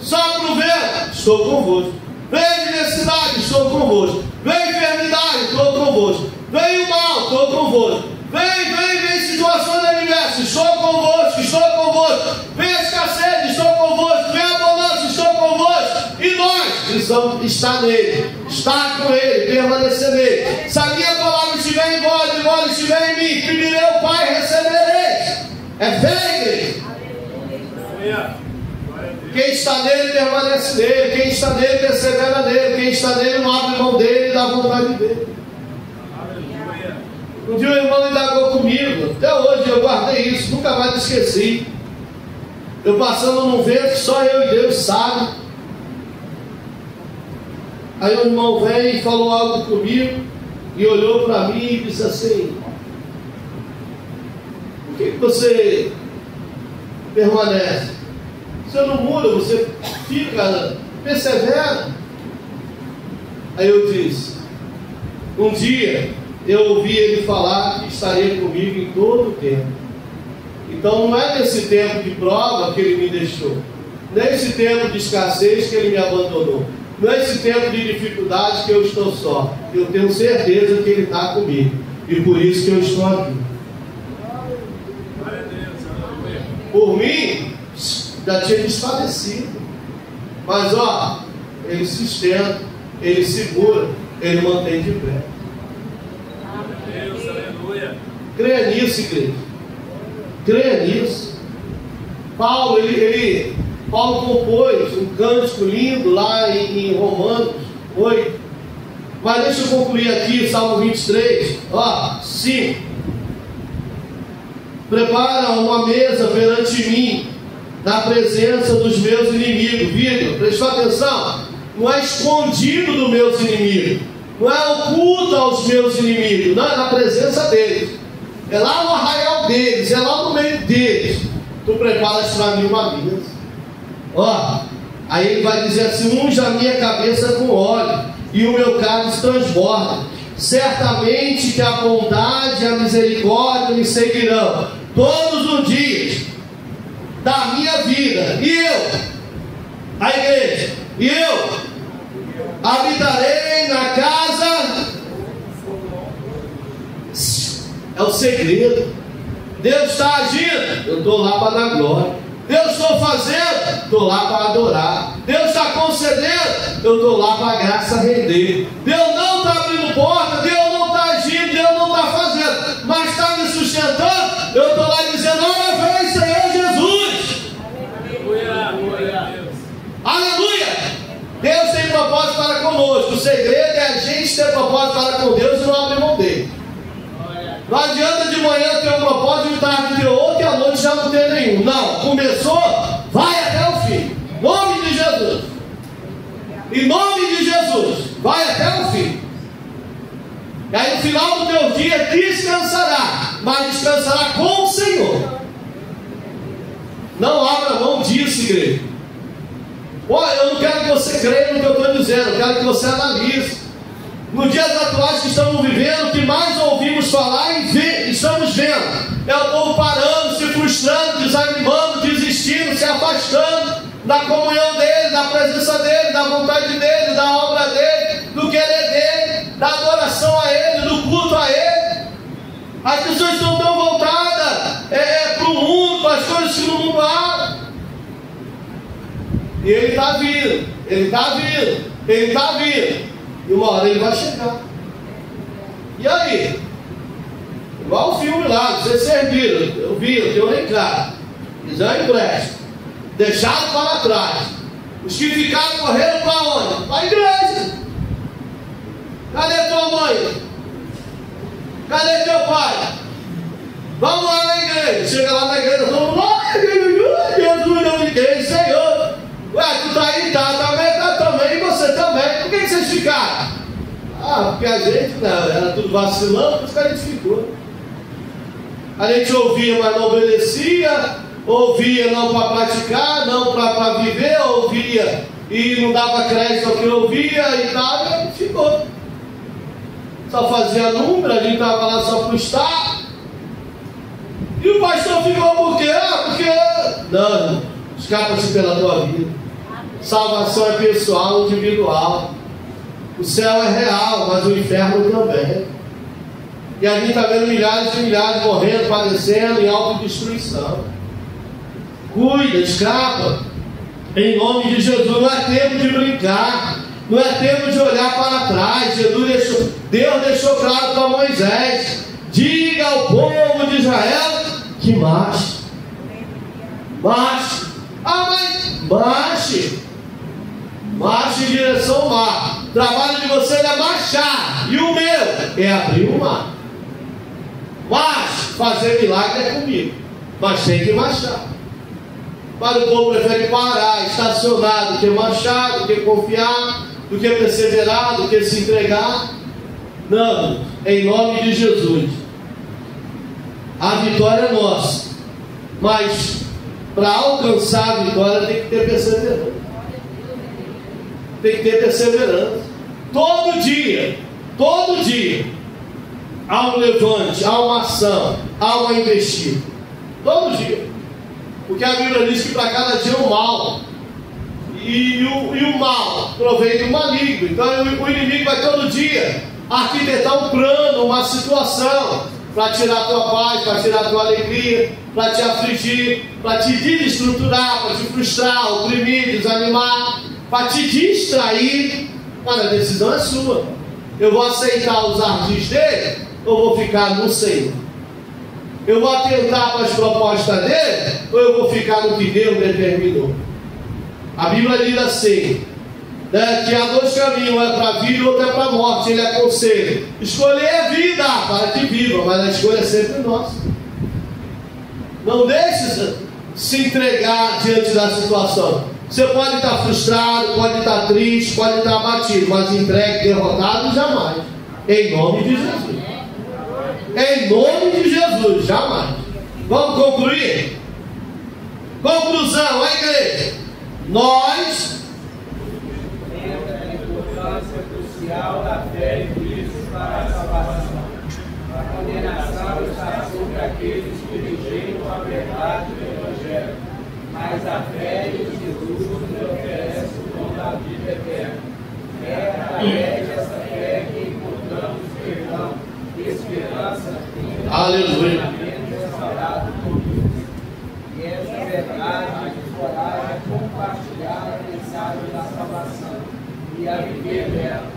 Sopra o vento, estou convosco. Vem adversidade, estou convosco. Vem enfermidade, estou convosco. Vem o mal, estou convosco. Vem situações adversas, estou convosco, vem a escassez, estou convosco, vem a abundância, estou convosco. E nós precisamos estar nele, estar com ele, permanecer nele. Se a minha palavra estiver em vós e vós estiver em mim, pedirei ao Pai, recebereis. É fé, igreja. Quem está nele permanece nele, quem está nele persevera nele, quem está nele não abre mão dele e dá vontade dele. Um dia o irmão indagou comigo, até hoje eu guardei isso, nunca mais esqueci. Eu passando num vento que só eu e Deus sabe. Aí o irmão veio e falou algo comigo, e olhou para mim e disse assim: por que você permanece? Você não muda, você fica, persevera. Aí eu disse: um dia eu ouvi ele falar que estaria comigo em todo o tempo. Então não é nesse tempo de prova que Ele me deixou, não é esse tempo de escassez que Ele me abandonou, não é esse tempo de dificuldade que eu estou só. Eu tenho certeza que Ele está comigo, e por isso que eu estou aqui. Por mim, já tinha desfalecido, mas ó, Ele sustenta, Ele segura, Ele mantém de pé. Creia nisso, igreja. Creia nisso. Paulo compôs um cântico lindo lá em Romanos 8. Mas deixa eu concluir aqui, Salmo 23, 5. Prepara uma mesa perante mim, na presença dos meus inimigos. Vírgula, prestou atenção? Não é escondido dos meus inimigos, não é oculto aos meus inimigos, não, é na presença deles. É lá no arraial deles, é lá no meio deles. Tu preparas para mim uma mesa. Aí ele vai dizer assim: unja a minha cabeça com óleo, e o meu cálice transborda. Certamente que a bondade e a misericórdia me seguirão todos os dias da minha vida. E eu, a igreja, e eu habitarei na casa. É o segredo. Deus está agindo, eu estou lá para dar glória. Deus está fazendo, estou lá para adorar. Deus está concedendo, eu estou lá para a graça render. Deus não está abrindo porta, Deus não está agindo, Deus não está fazendo, mas está me sustentando. Eu estou lá dizendo: olha, vem, Senhor Jesus. Aleluia. Aleluia. Deus tem propósito para conosco. O segredo é a gente ter propósito para com Deus e não abrir mão dele. Não adianta de manhã ter um propósito, de tarde ter outro e à noite já não ter nenhum. Não, começou, vai até o fim. Em nome de Jesus. Em nome de Jesus, vai até o fim. E aí no final do teu dia descansará, mas descansará com o Senhor. Não abra mão disso, igreja. Olha, eu não quero que você creia no que eu estou dizendo, eu quero que você analise. Nos dias atuais que estamos vivendo, o que mais ouvimos falar e estamos vendo é o povo parando, se frustrando, desanimando, desistindo, se afastando da comunhão dele, da presença dele, da vontade dele, da obra dele, do querer dele, da adoração a ele, do culto a ele. As pessoas estão tão voltadas para o mundo, para as coisas que no mundo há. E ele está vindo, ele está vindo, ele está vindo. E uma hora ele vai chegar. E aí? Igual o filme lá, vocês serviram, eu vi, eu tenho um recado. Exame empréstimo. Deixaram para trás. Os que ficaram correram para onde? Para a igreja. Cadê tua mãe? Cadê teu pai? Vamos lá na igreja. Chega lá na igreja, vamos lá, Jesus não me tem, Senhor. Ué, tu tá aí, tá também, e você também. Por que vocês ficaram? Porque a gente não, era tudo vacilando, por isso que a gente ficou. A gente ouvia, mas não obedecia, ouvia não para praticar, não para viver, ouvia e não dava crédito ao que ouvia e tal, e a gente ficou. Só fazia número, a gente estava lá só para estar. E o pastor ficou por quê? Porque não, escapa-se pela tua vida. Salvação é pessoal, individual. O céu é real, mas o inferno também. E a gente está vendo milhares e milhares morrendo, padecendo em autodestruição. Cuida, escapa. Em nome de Jesus. Não é tempo de brincar. Não é tempo de olhar para trás. Deus deixou claro para Moisés: diga ao povo de Israel que marche. Marche. Mas marche. Marche em direção ao mar. O trabalho de você é marchar. E o meu é abrir o mar. Mas fazer milagre é comigo. Mas tem que marchar. Mas o povo prefere parar, estacionar, do que marchar, do que confiar, do que perseverar, do que se entregar. Não, em nome de Jesus. A vitória é nossa. Mas para alcançar a vitória tem que ter perseverança. Tem que ter perseverança. Todo dia. há um levante, há uma ação, há uma investida. Todo dia. Porque a Bíblia diz que para cada dia é um mal. E o mal provém do maligno. Então o inimigo vai todo dia arquitetar um plano, uma situação, para tirar a tua paz, para tirar a tua alegria, para te afligir, para te desestruturar, para te frustrar, oprimir, desanimar, para te distrair. Mas a decisão é sua. Eu vou aceitar os ardis dele ou vou ficar no Senhor? Eu vou atentar para as propostas dele ou eu vou ficar no que Deus determinou? A Bíblia diz assim, né, que há dois caminhos, um é para a vida e outro é para a morte. Ele aconselha: escolher a vida para que viva, mas a escolha é sempre nossa. Não deixe se entregar diante da situação. Você pode estar frustrado, pode estar triste, pode estar abatido, mas entregue derrotado jamais. Em nome de Jesus. Em nome de Jesus, jamais. Vamos concluir? Conclusão, a igreja. Nós entra a importância crucial da fé em Cristo para a salvação. A condenação está sobre aqueles que rejeitam a verdade do Evangelho, mas a fé em Jesus nos oferece o dom da vida eterna. É através dessa fé que encontramos perdão, esperança e relacionamento restaurado com Deus. E essa verdade nos encoraja a compartilhar a mensagem da salvação e a viver nela,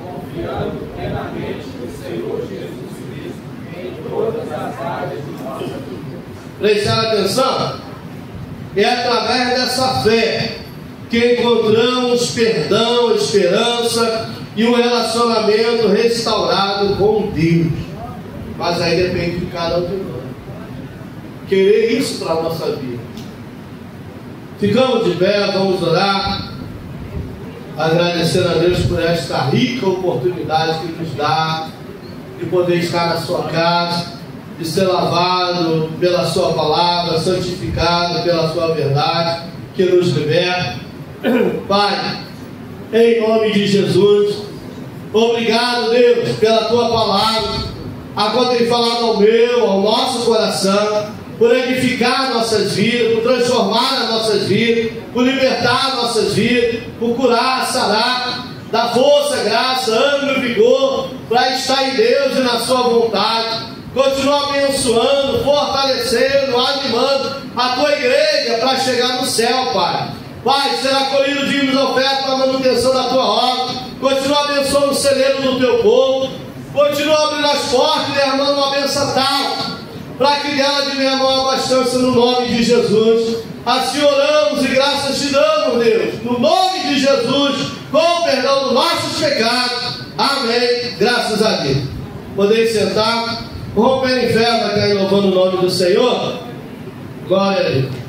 confiando plenamente no Senhor Jesus Cristo em todas as áreas de nossa vida. Prestaram atenção? É através dessa fé que encontramos perdão, esperança e um relacionamento restaurado com Deus. Mas aí depende de cada um de nós querer isso para a nossa vida. Ficamos de pé, vamos orar, agradecendo a Deus por esta rica oportunidade que nos dá de poder estar na sua casa, de ser lavado pela sua palavra, santificado pela sua verdade, que nos liberta. Pai, em nome de Jesus, obrigado, Deus, pela tua palavra, a qual tem falado ao meu, ao nosso coração, por edificar nossas vidas, por transformar as nossas vidas, por libertar nossas vidas, por curar, sarar, dar força, graça, ânimo e vigor para estar em Deus e na sua vontade. Continua abençoando, fortalecendo, animando a tua igreja para chegar no céu, Pai. Pai, será colhido dízimos e ofertas para a manutenção da tua obra. Continua abençoando o celeiro do teu povo. Continua abrindo as portas e derramando uma bênção tal, para que dela venha uma abastança no nome de Jesus. Assim oramos e graças te damos, Deus, no nome de Jesus, com o perdão dos nossos pecados. Amém. Graças a Deus. Podem sentar. Romper em fé, vai cair louvando o nome do Senhor. Glória a Deus.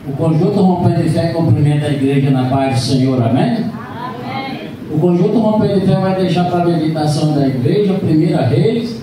O conjunto Rompendo de Fé cumprimenta a igreja na paz do Senhor, amém? Amém. O conjunto Rompendo de Fé vai deixar para a meditação da igreja 1 Reis